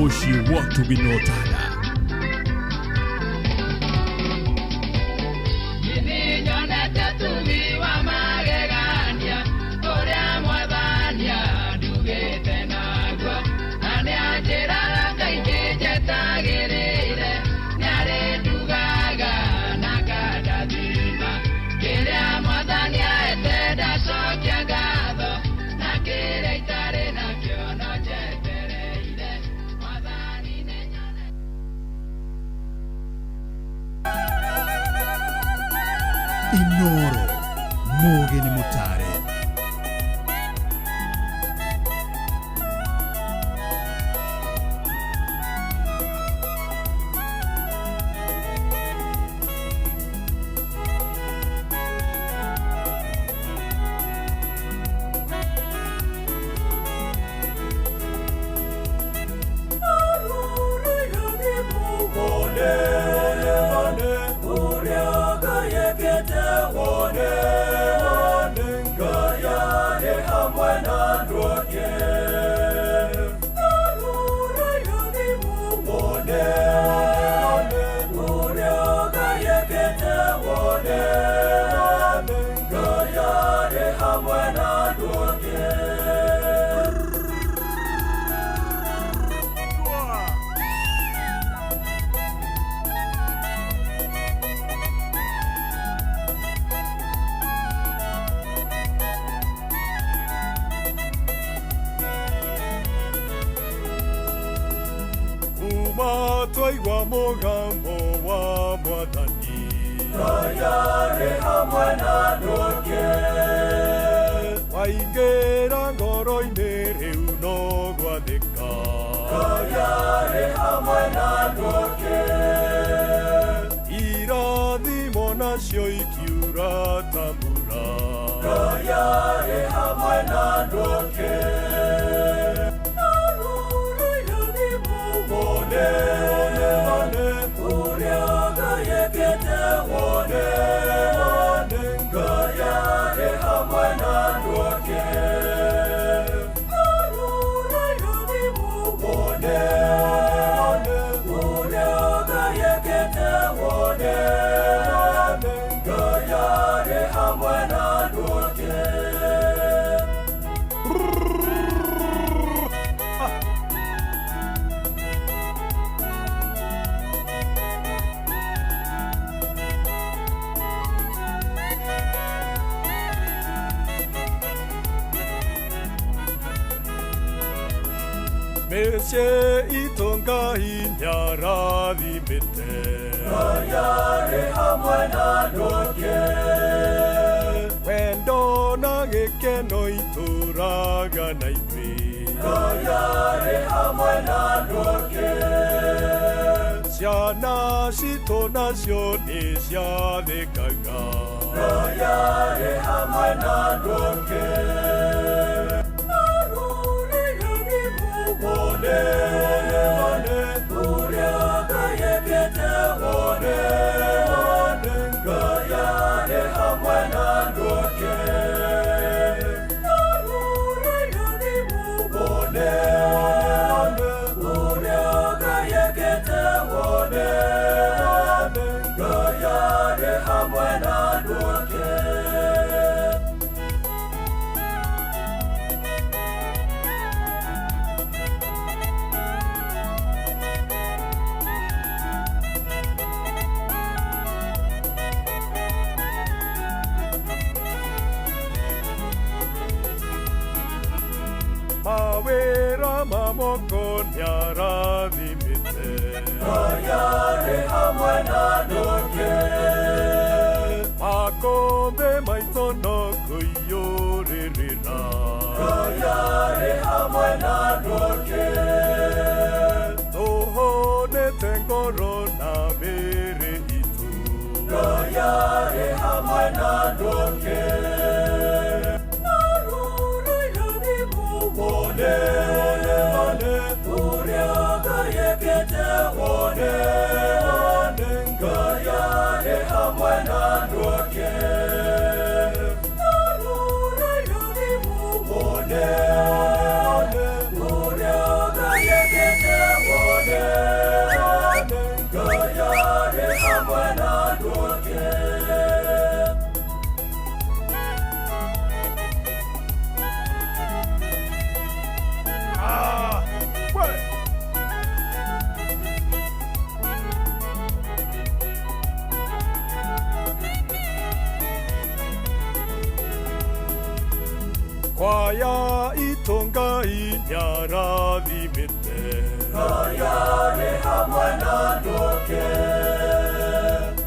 Muciĩ watu binotana. Inoro Mũgeni Mũtare. twaigua mũgambo wa Mwathani. Royare hamwe na andũ angĩ. Waingĩra ngoro-inĩ rĩu no gwathĩka. Royare hamwe na andũ angĩ. Irathimo nacio ikiura ta mbura. Royare hamwe na andũ angĩ. Wone, ũrĩa Ngai ekĩte wone, Ngai arĩ hamwe na andũ ake. Wone, ũrĩa Ngai ekĩte wone, Ngai arĩ hamwe na andũ ake. Mĩciĩ itũ Ngai nĩarathimĩte. Ngai arĩ hamwe na andũ ake. Wendo na gĩkeno itũũraga na ithuĩ. Ngai arĩ hamwe na andũ ake. Ciana citũ nacio nĩciathĩkaga. Ngai arĩ hamwe na andũ ake. Wone, ũrĩa Ngai ekĩte wone, Ngai arĩ hamwe na andũ ake. Wone, ũrĩa Ngai ekĩte wone, Ngai arĩ hamwe na andũ ake. Mawĩra ma moko nĩarathimĩte. Ngai arĩ hamwe na andũ ake. Makũmbĩ maitũ no kũiyũrĩrĩra. Ngai arĩ hamwe na andũ ake. Tũhũnĩte ngoro na mĩĩrĩ itũ. Ngai arĩ hamwe na andũ ake. Wone, ũrĩa Ngai ekĩte wone, Ngai arĩ hamwe na andũ ake. Wone, ũrĩa Ngai ekĩte wone, Ngai arĩ hamwe na andũ ake. Kwaya itũ Ngai nĩarathimĩte. Ngai arĩ hamwe na andũ ake.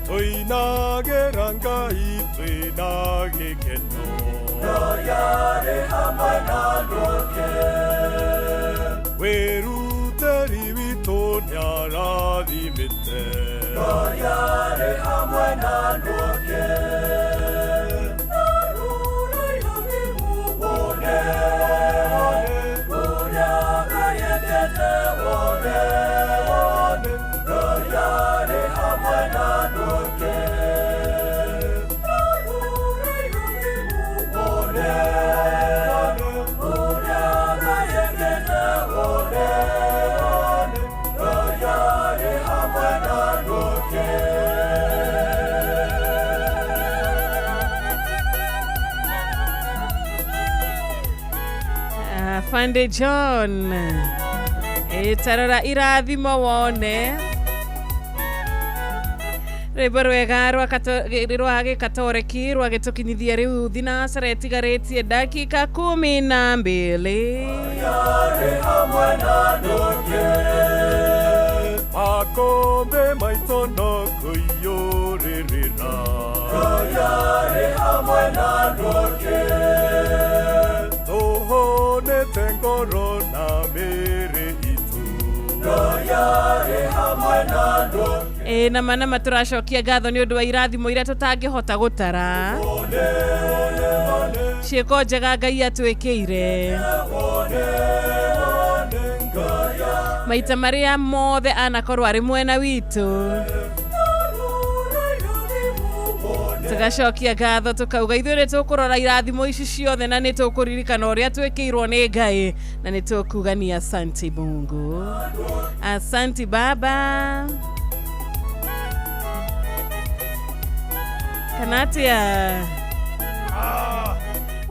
Tũinagĩra Ngai twĩna gĩkeno. Ngai arĩ hamwe na andũ ake. Wĩrutĩri witũ nĩarathimĩte. Ngai arĩ hamwe na andũ ake. Wone, ũrĩa Ngai ekĩte wone, Ngai arĩ hamwe na andũ ake. Wone, ũrĩa Ngai ekĩte wone, Ngai arĩ hamwe na andũ ake. Afande John itarora irathimo wone rwimbo rwega rwa gĩkatoreki rwa gĩtũkinyithia rĩu thinacara ĩtigarĩtie dakika 12. makũmbĩ maitũ no kũiyũrĩrĩra. Ngai arĩ hamwe na andũ ake. Tũhũnĩte ngoro na mĩĩrĩ itũ. Ngai arĩ hamwe na andũ ake. Na manama tũracokia ngatho nĩ ũndũ wa irathimo iria tũtangĩhota gũtara. Ciĩko njega Ngai atwĩkĩire. Maita marĩa mothe anakorwo arĩ mwena witũ. Tũgacokia ngatho tukauga ithuĩ nĩ tũkũrora irathimo ici ciothe na nĩ tũkũririkana ũrĩa twĩkĩirwo nĩ Ngai na nĩ tũkuga ni asante Mungu. Asante Baba. Kanatia.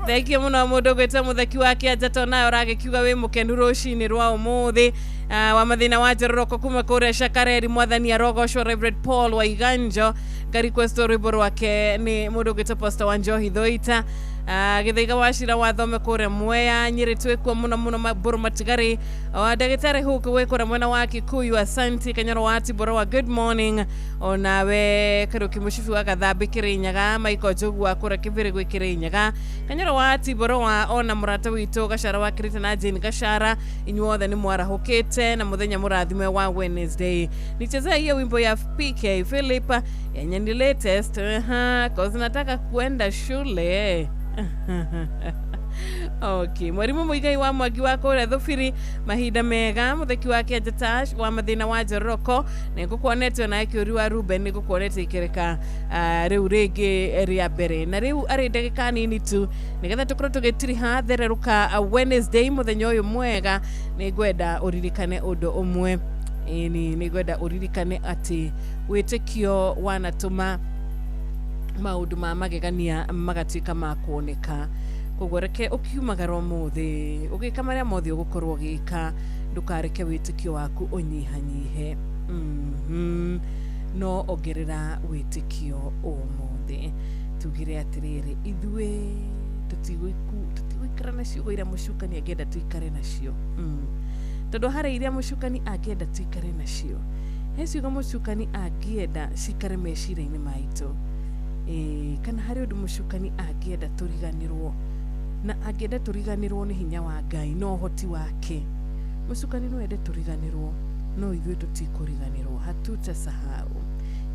Thank you muno mũndũ gwĩtwo mũtheki wake Ajato nayo ragĩkiuga wĩ mũkenu rũcinĩ rwa ũmũthĩ. Wa mathĩna wa Njororoko kuma kũrĩa Shakareri mwathani arogocwo Reverend Paul wa Iganjo. Ngari kwesto rwĩmbo rwake nĩ mũndũ gwĩtwo Pastor Wanjohi Thoita. Gĩthaiga wacira wathome kũrĩa Mwea Nyĩrĩ twĩkuo mũno mũno Mbũrũ Matigari. Ndagĩtarĩ Huku wĩkũrĩa mwena wa Kikuyu asante. Kanyoro wa Tiboro wa good morning. Onawe Karuki Mũcibi wa Gathambi Kĩrĩnyaga. Maiko Njogu wa kũrĩa Kĩbĩrĩ gwĩ Kĩrĩnyaga. Kanyoro wa Tiboro wa ona mũrata witũ Gacara wa Kirita na Jane Gacara. Inyuothe nĩ mwarahũkĩte na mũthenya mũrathime wa Wednesday. Nichezea hiyo wimbo ya PK Philip yenye ni latest. Cause nataka kuenda shule. Okay, mwarimu Muigai wa Mwangi wa kũrĩa Thũbiri mahinda mega mũtheki wake Ajatash wa mathĩna wa Njororoko nĩ ngũkuonete na Kĩũri wa Ruben nĩ ngũkuonete ikĩreka rĩu rĩngĩ rĩa mbere na rĩu arĩ ndagĩka nini tu nĩgetha tũkorwo tũgĩtiriha thererũka Wednesday mũthenya ũyũ mwega nĩ ngwenda ũririkane ũndũ ũmwe. Nĩ ngwenda ũririkane atĩ wĩtĩkio wanatũma maũndũ ma magegania magatuĩka ma kuoneka. Koguo reke ũkiumagara ũmũthĩ ũgĩka marĩa mothe ũgũkorwo ũgĩka ndũkareke wĩtĩkio waku ũnyihanyihe. No ongerera wĩtĩkio ũmũthĩ. Tugire atĩrĩrĩ ithuĩ tũtigũikara na ciugo iria mũcukani angĩenda tuikare nacio. Tondũ harĩ iria mũcukani angĩenda tuikare nacio he ciugo mũcukani angĩenda cikare meciria-inĩ maitũ. Kana harĩ ũndũ mũcukani angĩenda tũriganĩrwo na angĩenda tũriganĩrwo nĩ hinya wa Ngai no ũhoti wake. Mũcukani no ende tũriganĩrwo no ithuĩ tũtikũriganĩrwo. Hatutasahau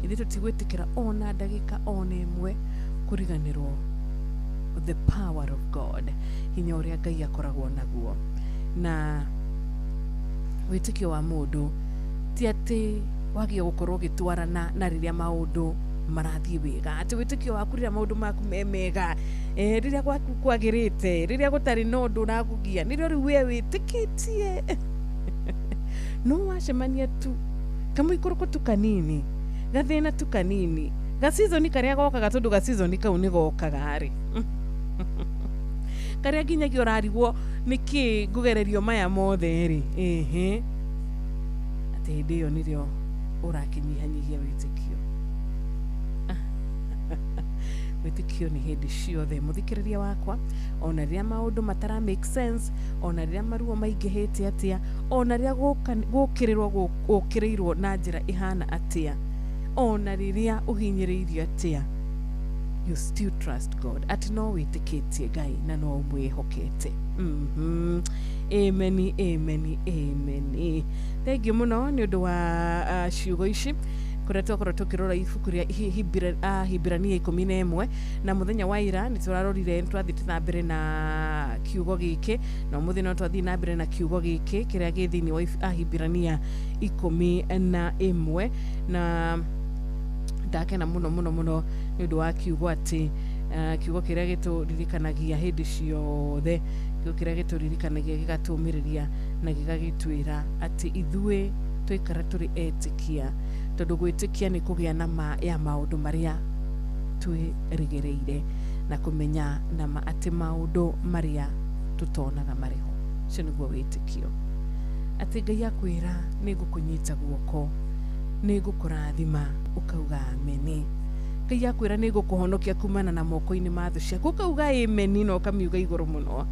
ithuĩ tũtigwĩtĩkĩra ona ndagĩka ona ĩmwe kũriganĩrwo the power of God, hinya ũrĩa Ngai akoragwo naguo. Na wĩtĩkio wa mũndũ ti atĩ wagĩa gũkorwo ũgĩtwarana na rĩrĩa maũndũ marathiĩ wega. Atĩ wĩtĩkio waku rĩrĩa maũndũ maku me mega, rĩrĩa gwaku kwagĩrĩte, rĩrĩa gũtarĩ na ũndũ ũrakugia, nĩrĩo rĩu we wĩtĩkĩtie. No wacemania tu kamũikũrũko tu kanini, gathĩna tu kanini, gacizoni karĩa gokaga tondũ gacizoni kau nĩ gokaga rĩ. Karĩa nginyagia ũrarigwo nĩkĩ ngũgererio maya mothe rĩ. Atĩ hĩndĩ ĩyo nĩrĩo ũrakĩnyihanyihia wĩtĩkio. Wĩtĩkio nĩ hĩndĩ ciothe mũthikĩrĩria wakwa, ona rĩrĩa maũndũ matara make sense, ona rĩrĩa maruo maingĩhĩte atĩa, ona rĩrĩa gũkĩrĩirwo na njĩra ihana atĩa, ona rĩrĩa ũhinyĩrĩirio atĩa, you still trust God. Atĩ no wĩtĩkĩtie Ngai na no mwĩhokete. Amen, amen, amen. Thengiũ mũno nĩ ũndũ wa ciugo ici kũrĩa twakorwo tũkĩrora ibuku rĩa Hibirania 11 na mũthenya wa ira nĩ tũrarorire nĩtwathiĩte na mbere na kiugo gĩkĩ na ũmũthĩ no twathiĩ na mbere na kiugo gĩkĩ kĩrĩa gĩ thĩinĩ wa Hibirania 11 na ndakena mũno mũno mũno nĩ ũndũ wa kiugo atĩ kiugo kĩrĩa gĩtũririkanagia hĩndĩ ciothe, kiugo kĩrĩa gĩtũririkanagia gĩgatũmĩrĩria na gĩgagĩtwĩra atĩ ithuĩ tũikara tũrĩ etĩkia, tondũ gwĩtĩkia nĩ kũgĩa na ya maũndũ marĩa twĩrĩgĩrĩire na kũmenya nama atĩ maũndũ marĩa tũtonaga marĩho. Ũcio nĩguo wĩtĩkio. Atĩ Ngai akwĩra nĩ ngũkũnyita guoko, nĩ ngũkũrathima, ũkauga ameni. Ngai akwĩra nĩ ngũkũhonokia kumana na moko-inĩ ma thũ ciaku, ũkauga ameni na ũkamiuga igũrũ mũno.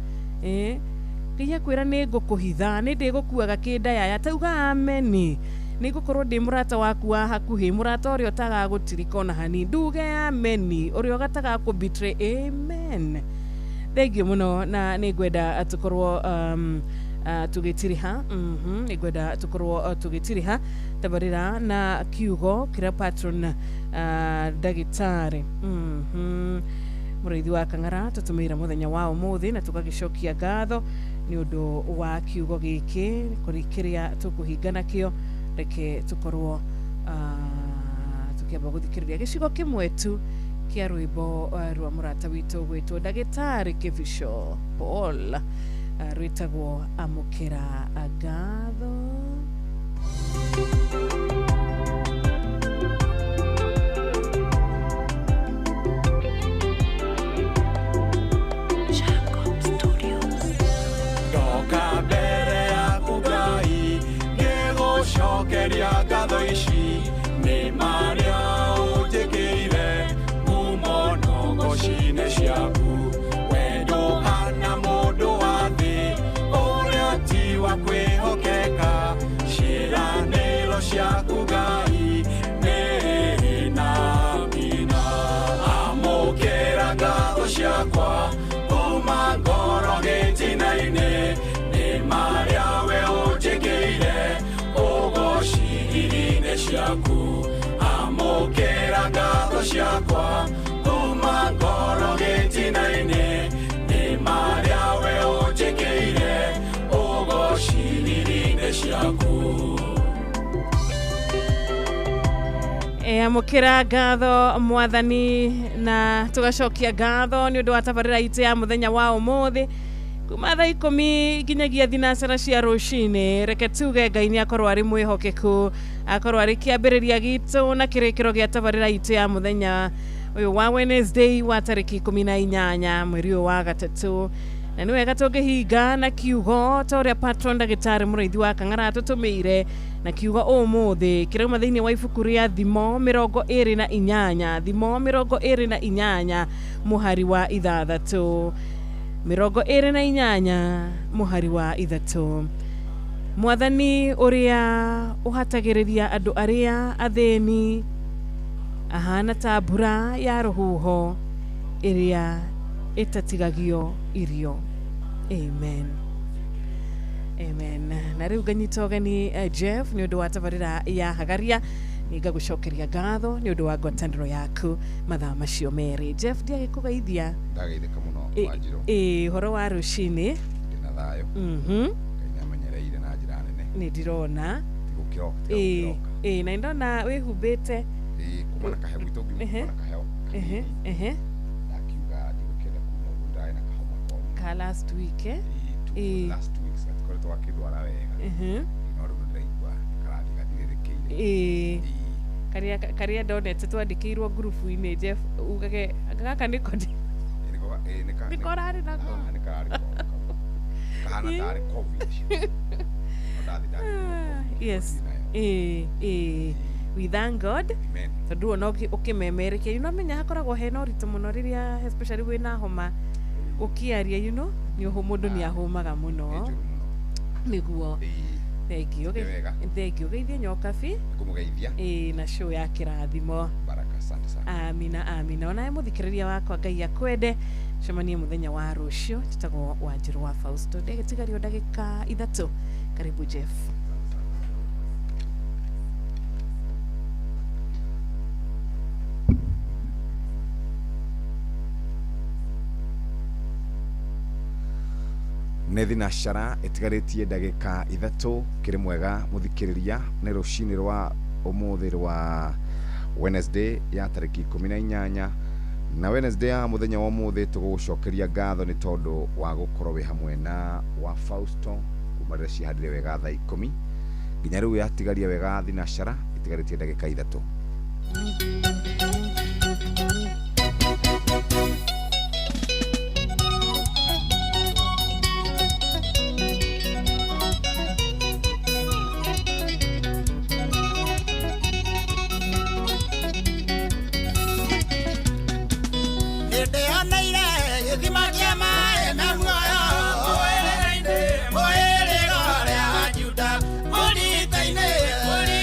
Ngai akwĩra nĩ ngũkũhitha, nĩ ndĩgũkuaga kĩndayaya, tauga ameni. nigukorwo ndi murata waku wa hakuhi murata uria taga gutirika ona hani nduge ameni uria gataga ku betray amen thengio muno na nigwenda atukorwo tugitiriha nigwenda tukorwo tugitiriha tabarira na kiugo kira patron dagitari murithi wa Kang'ara tutumira muthenya wa umuthi na tukagicokia ngatho ni undu wa kiugo giki kurikiria tukuhingana kio reke tukorwo tukiamba guthikiriria gicigo kimwe tu kia rwimbo rwa murata witu gwitwo Dagitari Kivisho Paul rwitagwo amukira ngatho. Ndoka mbere yaku Ngai ngĩgũcokeria ngatho ici nĩ marĩa ũnjĩkĩire ngumo nongo-inĩ ciaku wendo hana mũndũ wa thĩ ũrĩa ti wa kwĩhokeka ciĩranĩro ciaku Ngai nĩ na mina amũkĩra ngatho ciakwa kuma ngoro gĩtina-inĩ nĩ marĩa we ũnjĩkĩire ũgociri-inĩ ciaku amũkĩra ngatho ciakwa kuma ngoro gĩtina-inĩ nĩ marĩa we ũnjĩkĩire ũgociri-inĩ ciaku. Amukira ngatho mwathani na tugacokia ngatho ni undu wa tabarira itu ya muthenya wa umuthi kuma thaa 10 nginyagia thinacara cia rucini reke tuge Ngai ni akorwo ari mwihokeku akorwo ari kiambiriria gitu na kirikiro gia tabarira itu ya muthenya uyu wa Wednesday wa tariki 18 mweri wa gatatu na ni wega tungihinga na kiugo ta uria patron Dagitari murithi wa Kang'ara tutumire na kiugo umuthi kirauma thiini wa ibuku ria Thimo 28 Thimo 28 muhari wa 6 28 muhari wa 3 mwathani uria uhatagiriria andu aria atheni ahana ta mbura ya ruhuho iria itatigagio irio. Amen. Amen. Na riu nganyita ugeni Jeff ni undu wa tabarira ya hagaria niga gucokeria ngatho ni undu wa ngwataniro yaku mathaa macio meri. Jeff ndiage kugeithia ndageithika muno Wanjiru horo wa rucini ndina thayo Ngai amenyereire na njira nene ni ndirona tigukiroka na ndona wihumbite kuma na kaheu gitu kuma na kaheu nakiuga ndigukenda kuma undai na kahoma last week last week satukore twakidwara wega no ndiraigua karathi gathiririkiire karia ndonete twandikirwo grupu-ini Jeff ugage gaka niko nikorari nako kahana tari covid yes we thank God tondu ona ukimemerekia you know menya hakoragwo hena uritu muno riria especially wina homa ukiaria you know ni mundu ni ahumaga muno niguo thank you geithia nyokabi kumugeithia na show ya kirathimo baraka asante sana amina ona muthikiriria wakwa Ngai akwende cemanie muthenya wa rucio titagwo Wanjiru wa Fausto ndegetigario ndagika 3 karibu Jeff. nä thinacara ĩtigaritie ndagĩka 3 kĩrĩ mwega mũthikĩrĩria nĩ rũcinĩ rwa ũmũthĩ rwa Wednesday ya tarĩki 18 na Wednesday ya mũthenya wa ũmũthĩ tũgũcokeria ngatho nĩ tondũ wa gũkorwo wĩ hamwe na wa Fausto kuma rĩrĩa cihandire wega thaa 10 nginya rĩu yatigaria wega thinacara ĩtigaritie ndagĩka 3. Moere gore a Juda, Mori taine, Mori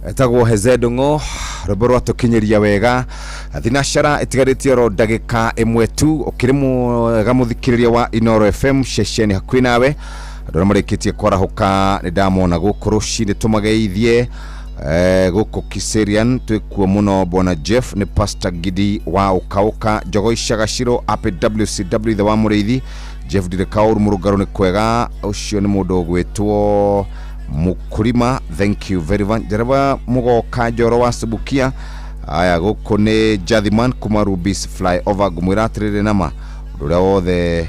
etagwo Hezedongo ruboro tukinyeria wega thinashara itigarĩtie ro ndagĩka ĩmwe tu ukirimu gamuthikiriria wa Inoro FM shesheni hakuhĩ nawe andũ marĩkĩtie kwarahuka nĩ ndamona gũkũ rũcinĩ tũmageithie gũkũ Kiserian twĩkuo mũno bwana Jeff nĩ Pastor Gidi wa Ukauka Jogo Ishagashiro APWCW the wa mũrĩithi Jeff Direkauru Murugaro nĩ kwega ũcio nĩ mũndũ gwĩtwo Mukurima, thank you very much. Jaraba mugoka Joro wa Subukia aya gũkũ nĩ Jathiman kuma Rubis fly over gumwiratirire nama uria wothe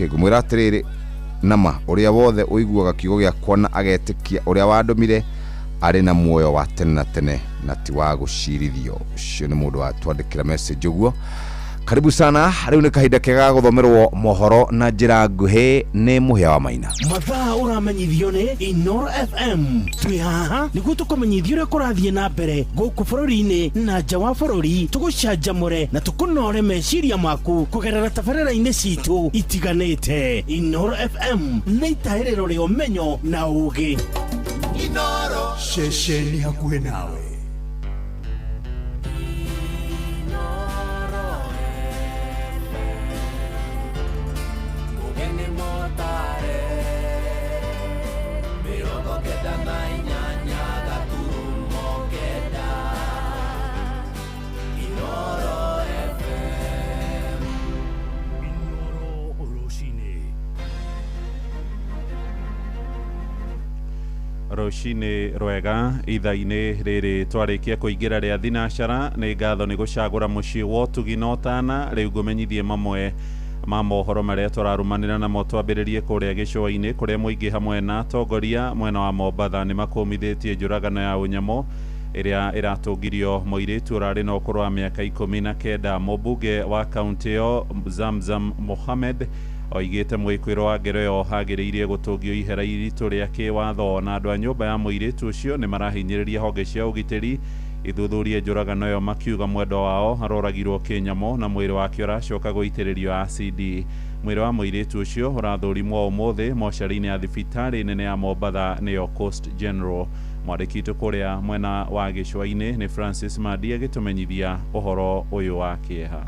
gumwiratirire nama uria wothe uiguaga kiugo gĩa kwana agetikia uria wandomire ari na muoyo wa tene na tene na ti wa gucirithio ucio nĩ mũndũ wa twandĩkĩra message ũguo. Karibu sana, riu nĩ kahinda kega gũthomerwo mohoro na njĩra nguhĩ nĩ Mũhĩa wa Maina. Mathaa ũramenyithio nĩ Inoro FM. Twĩ haha nĩguo tũkũmenyithia ũrĩa kũrathiĩ na mbere gũkũ bũrũri-inĩ na nja wa bũrũri, tũgũcanjamũre na tũkũnore meciria maku kũgerera tabarĩra-inĩ citũ itiganĩte. Inoro FM nĩ itahĩrĩro rĩa ũmenyo na ũũgĩ. Inoro ceceni hakuhĩ nawe. Roshine rwega itha-inĩ rĩrĩ twarĩkia kũingĩra rĩa thinashara nĩ ngatho nĩ gũcagũra mũciĩ wa Tuginotana rĩu ngũmenyithie mamwe ma mohoro marĩa tũrarumanĩra namo twambĩrĩrie kũrĩa gĩcũa-inĩ kũrĩa mũingĩ hamwe na atongoria mwena wa Mombatha nĩ makũmithĩtie njũragano ya ũnyamũ ĩrĩa ĩratũngirio mũirĩtu ũrarĩ na ũkũrũ wa mĩaka 19 mũmbunge wa kaunti ĩyo Zamzam Mohamed oigĩte mwĩkũĩro wa ngero ĩyo hagĩrĩirie gũtũngio ihera iritũ rĩa kĩwatho na andũ a nyũmba ya mũirĩtu ũcio nĩ marahinyĩrĩria honge cia ũgitĩri ithuthurie njũragano ĩyo makiuga mwendwa wao aroragirwo kĩnyamũ na mwĩrĩ wake ũracoka gũitĩrĩrio acidi. Mwĩrĩ wa mũirĩtu ũcio ũrathũrimwo ũmũthĩ mocarĩ-inĩ ya thibitarĩ nene ya Mombatha nĩyo Coast General. Mwandĩki witũ kũrĩa mwena wa gĩcũa-inĩ nĩ Francis Madi agĩtũmenyithia ũhoro ũyũ wa kĩeha.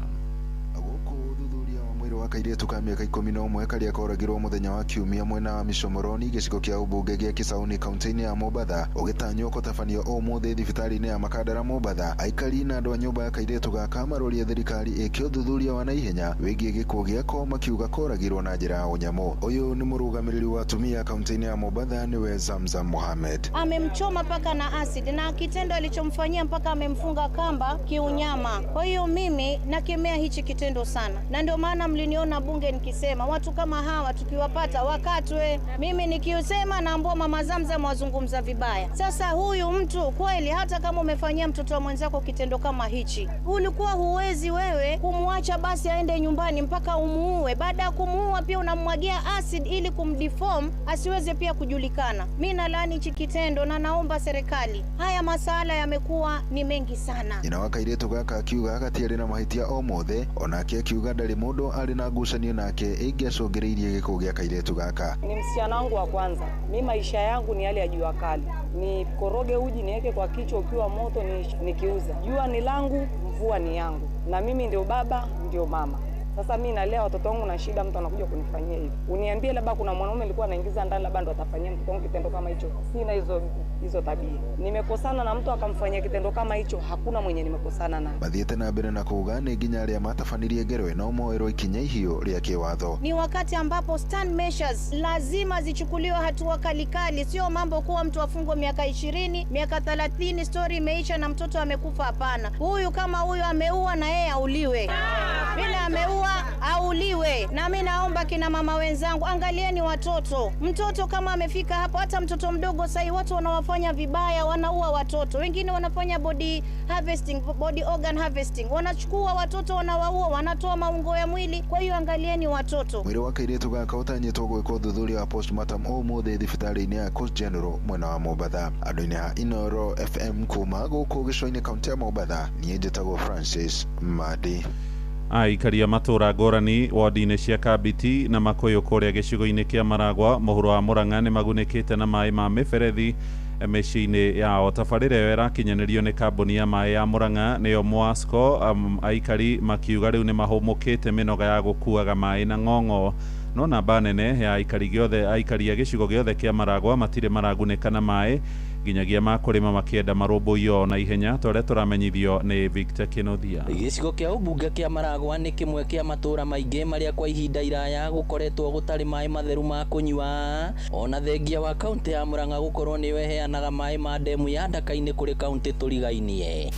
wa kairĩtu ka mĩaka 11 karĩa koragirwo mũthenya wa kiumia mwena wa Micomoroni gĩcigo kĩa ũmbunge gĩa Kisauni kaunti-inĩ ya Mombatha ũgĩtanywo gũtabanio ũmũthĩ thibitarĩ-inĩ ya Makadara Mombatha. Aikari na andũ a nyũmba ya kairĩtu gaka maroria thirikari ĩkĩ ũthuthuria wa naihenya wĩgiĩ gĩkuũ gĩako makiuga koragirwo na njĩra ya ũnyamũ. Ũyũ nĩ mũrũgamĩrĩri wa atumia kaunti-inĩ ya Mombatha niwe Zamzam Mohamed. Amemchoma paka na acid na kitendo alichomfanyia mpaka amemfunga kamba kiunyama. Kwa hiyo mimi nakemea hichi kitendo sana, na ndio maana mliniona bunge nikisema watu kama hawa tukiwapata wakatwe. Mimi nikiusema naambia mama Zamzam wazungumza vibaya. Sasa huyu mtu kweli, hata kama umefanyia mtoto wa mwenzako kitendo kama hichi, ulikuwa huwezi wewe kumwacha basi aende nyumbani mpaka umuue. Baada ya kumuua pia unamwagia acid ili kumdeform asiweze pia kujulikana. Mimi nalaani hichi kitendo na naomba serikali, haya masala yamekuwa ni mengi sana. Inawakairĩtu gaka akiuga gatiarĩ na mahĩtia o mothe, onake akiuga ndarĩ mũndũ arĩ na ngucanio nake ĩngĩacũngĩrĩirie gĩkuũ gĩa kairĩtu gaka. Ni msichana wangu wa kwanza. Mimi maisha yangu ni yale ya jua kali. Ni koroge uji niweke kwa kichwa ukiwa moto nikiuza. Jua ni langu, mvua ni yangu. Na mimi ndio baba, ndio mama. Sasa mimi nalea watoto wangu na shida, mtu anakuja kunifanyia hivi. Uniambie labda kuna mwanaume alikuwa anaingiza ndani labda ndo atafanyia mtoto wangu kitendo kama hicho. Sina hizo tabia. Nimekosana na mtu akamfanyia kitendo kama hicho, hakuna mwenye nimekosana naye. Bathiĩte na mbere na kuuga nĩ nginya arĩa matabanirie ngero ĩno moerwo ikinya ihiũ rĩa kĩwatho. Ni wakati ambapo stand measures lazima zichukuliwe hatua kali, sio mambo kuwa mtu afungwe miaka 20, miaka 30, story imeisha na mtoto amekufa. Hapana. Huyu kama huyu ameua na yeye auliwe. Bila ameua auliwe. Na mimi naomba kina mama wenzangu, angalieni watoto. Mtoto kama amefika hapo, hata mtoto mdogo sasa watu wanawafanya vibaya, wanaua watoto. Wengine wanafanya body organ harvesting. Wanachukua watoto wanawaua, wanatoa maungo ya mwili. Kwa hiyo angalieni watoto. Mwĩrĩ wa kairĩtu gaka ũtanyĩtwo gwĩkwo ũthuthuria wa postmortem ũmũthĩ thibitarĩ-inĩ ya Coast General mwena wa Mombatha. Andũ-inĩ ha Inoro FM kuma gũkũ gĩcũa-inĩ kaunti ya Mombatha, niĩ njĩtagwo Francis Madi. Aikaria matũra ngũrani wodi-inĩ cia Kabiti na Makuyu kũrĩa gĩcigo-inĩ kĩa Maragwa mũhuro wa Murang'a nĩ magunĩkĩte na maĩ ma mĩberethi mĩciĩ-inĩ yao. Tabarĩra ĩyo ĩrakinyanĩrio nĩ kambuni ya maĩ ya Murang'a nĩyo Mwasco. Aikari makiuga rĩu nĩ mahũmũkĩte mĩnoga ya gũkuaga maĩ na ng'ong'o, no namba nene ya aikari a gĩcigo gĩothe kĩa Maragwa matirĩ maragunĩka na maĩ nginyagia makũrĩma makĩenda marũmbũiyo na ihenya. Tũrĩa tũramenyithio nĩ Victor Kinothia. Gĩcigo kĩa ũmbunge kĩa Maragwa nĩ kĩmwe kĩa matũra maingĩ marĩa kwa ihinda iraya gũkoretwo gũtarĩ maĩ matheru ma kũnyua, ona thengia wa kaunti ya Murang'a gũkorwo nĩyo ĩheanaga maĩ ma ndemu ya Ndaka-inĩ kũrĩ kaunti tũrigainie.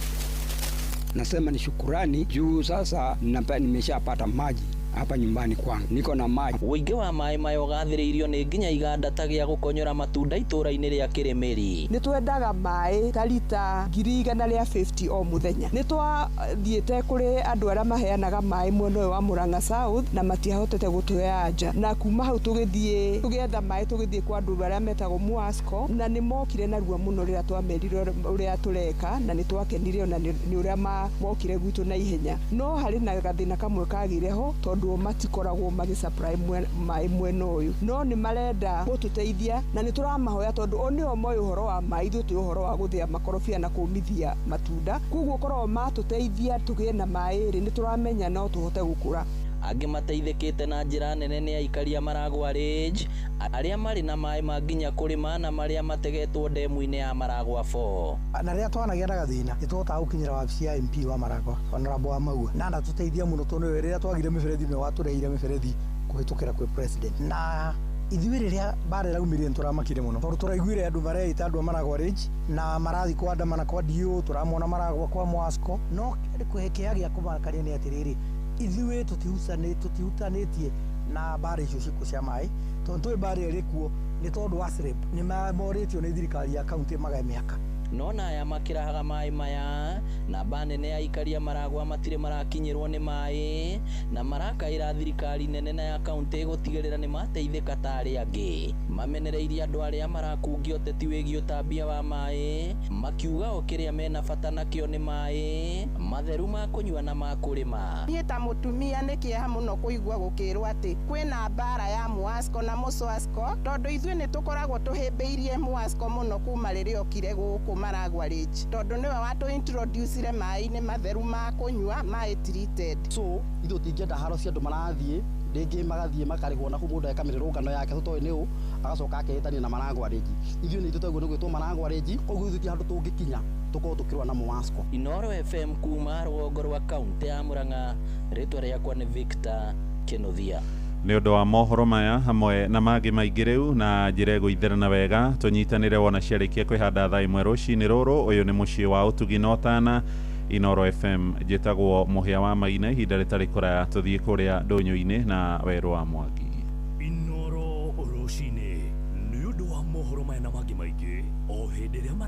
Nasema ni shukurani juu sasa nimeshapata maji hapa nyumbani kwangu, niko na maji. Ũingĩ wa maĩ mayo gathĩrĩirio nĩ nginya iganda ta gĩa gũkonyora matunda itũra-inĩ rĩa Kĩrĩmĩri. Nĩ twendaga maĩ ta lita 150 o mũthenya. Nĩ twathiĩte kũrĩ andũ arĩa maheanaga maĩ mwena ũyũ wa Murang'a South na matihotete gũtũoya nja, na kuma hau tũgĩthiĩ tũgĩetha maĩ tũgĩthiĩ kwa andũ arĩa metagwo Mwasco, na nĩ mokire narua mũno rĩrĩa twamerire ũrĩa tũreka, na nĩ twakenire ona nĩ ũrĩa mokire gwitũ na ihenya. No harĩ na gathĩna kamwe kagire ho tondũ matikoragwo magĩsupply maĩ mwena ũyũ, no nĩ marenda gũtũteithia na nĩ tũramahoya tondũ o nĩo moĩ ũhoro wa maĩ, ithuĩ tũĩ ũhoro wa gũthĩa makorobia na kũmithia matunda. Koguo korwo matũteithia tũgĩe na maĩ rĩ, nĩ tũramenya no tũhote gũkũra. Angĩ mateithĩkĩte na njĩra nene nĩ aikari a Maragwa Range arĩa marĩ na maĩ ma nginya kũrĩma na marĩa mategetwo ndemu-inĩ ya Maragwa 4. Na rĩrĩa twanagĩa na gathĩna nĩ tũhotaga gũkinyĩra wabici ya MP wa Maragwa Honorable wa Maua, na ndatũteithia mũno tondũ rĩrĩa twagire mĩberethi nĩ watũreire mĩberethi kũhĩtũkĩra kwĩ president. Na ithuĩ rĩrĩa mbara ĩraumĩrire nĩ tũramakire mũno tondũ tũraiguire andũ mareita andũ a Maragwa Range na marathi kwandamana kwa DO, tũramona Maragwa kwa Mwasco, no kĩhĩa gĩa kũmakania nĩ atĩrĩrĩ, ithuĩ tũtihutanĩtie na mbara icio ciĩkuo cia maĩ tondũ tũĩ mbara ĩrĩ kuo nĩ tondũ wa SREB nĩ mamorĩtio nĩ thirikari ya kaunti magae mĩaka. No na aya makĩrahaga maĩ maya, namba nene ya aikari a Maragwa matirĩ marakinyĩrwo nĩ maĩ na marakaĩra thirikari nene na ya kaunti gũtigĩrĩra nĩ mateithĩka ta arĩa angĩ. Mamenereirie andũ arĩa marakungio ũteti wĩgiĩ ũtambia wa maĩ, makiuga o kĩrĩa mena bata nakĩo nĩ maĩ matheru ma kũnyua na ma kũrĩma. Niĩ ta mũtumia nĩ kĩeha mũno kũigua gũkĩrwo atĩ kwĩna mbara ya Mwasco na Mũswasco, tondũ ithuĩ nĩ tũkoragwo tũhĩmbĩirie Mwasco mũno kuma rĩrĩa okire gũkũ Maragwa Range, tondũ nĩwe watũ introducire maĩ-inĩ matheru ma kũnyua maĩ treated. So ithuĩ tũtingĩenda haro cia andũ marathiĩ rĩngĩ magathiĩ makarĩhwo na mũndũ eka mĩrũrũngano yake tũtoĩ nĩ ũ agacoka akehĩtania na Maragwa Range. Ithuĩ nĩ tũtagwo nĩ gwĩtwo Maragwa Range, koguo ithuĩ ti handũ tũngĩkinya tũkorwo tũkĩrũa na Mwasco. Inooro FM kuma rũgongo rwa kaunti ya Murang'a, rĩtwa rĩakwa nĩ Victor Kinothia. Nĩ ũndũ wa mohoro maya hamwe na mangĩ maingĩ rĩu na njĩra ĩgũitherana wega, tũnyitanĩre wona ciarĩkia kwĩhanda thaa imwe rũcinĩ rũrũ. Ũyũ nĩ mũciĩ wa ũtugi na ũtana, Inooro FM. Njĩtagwo Mũhĩa wa Maina, ihinda rĩtarĩ kũraya tũthiĩ kũrĩa ndũnyũ-inĩ na Werũ wa Mwangi. Inooro rũcinĩ nĩ ũndũ wa mohoro maya na mangĩ maingĩ o hĩndĩ ĩrĩa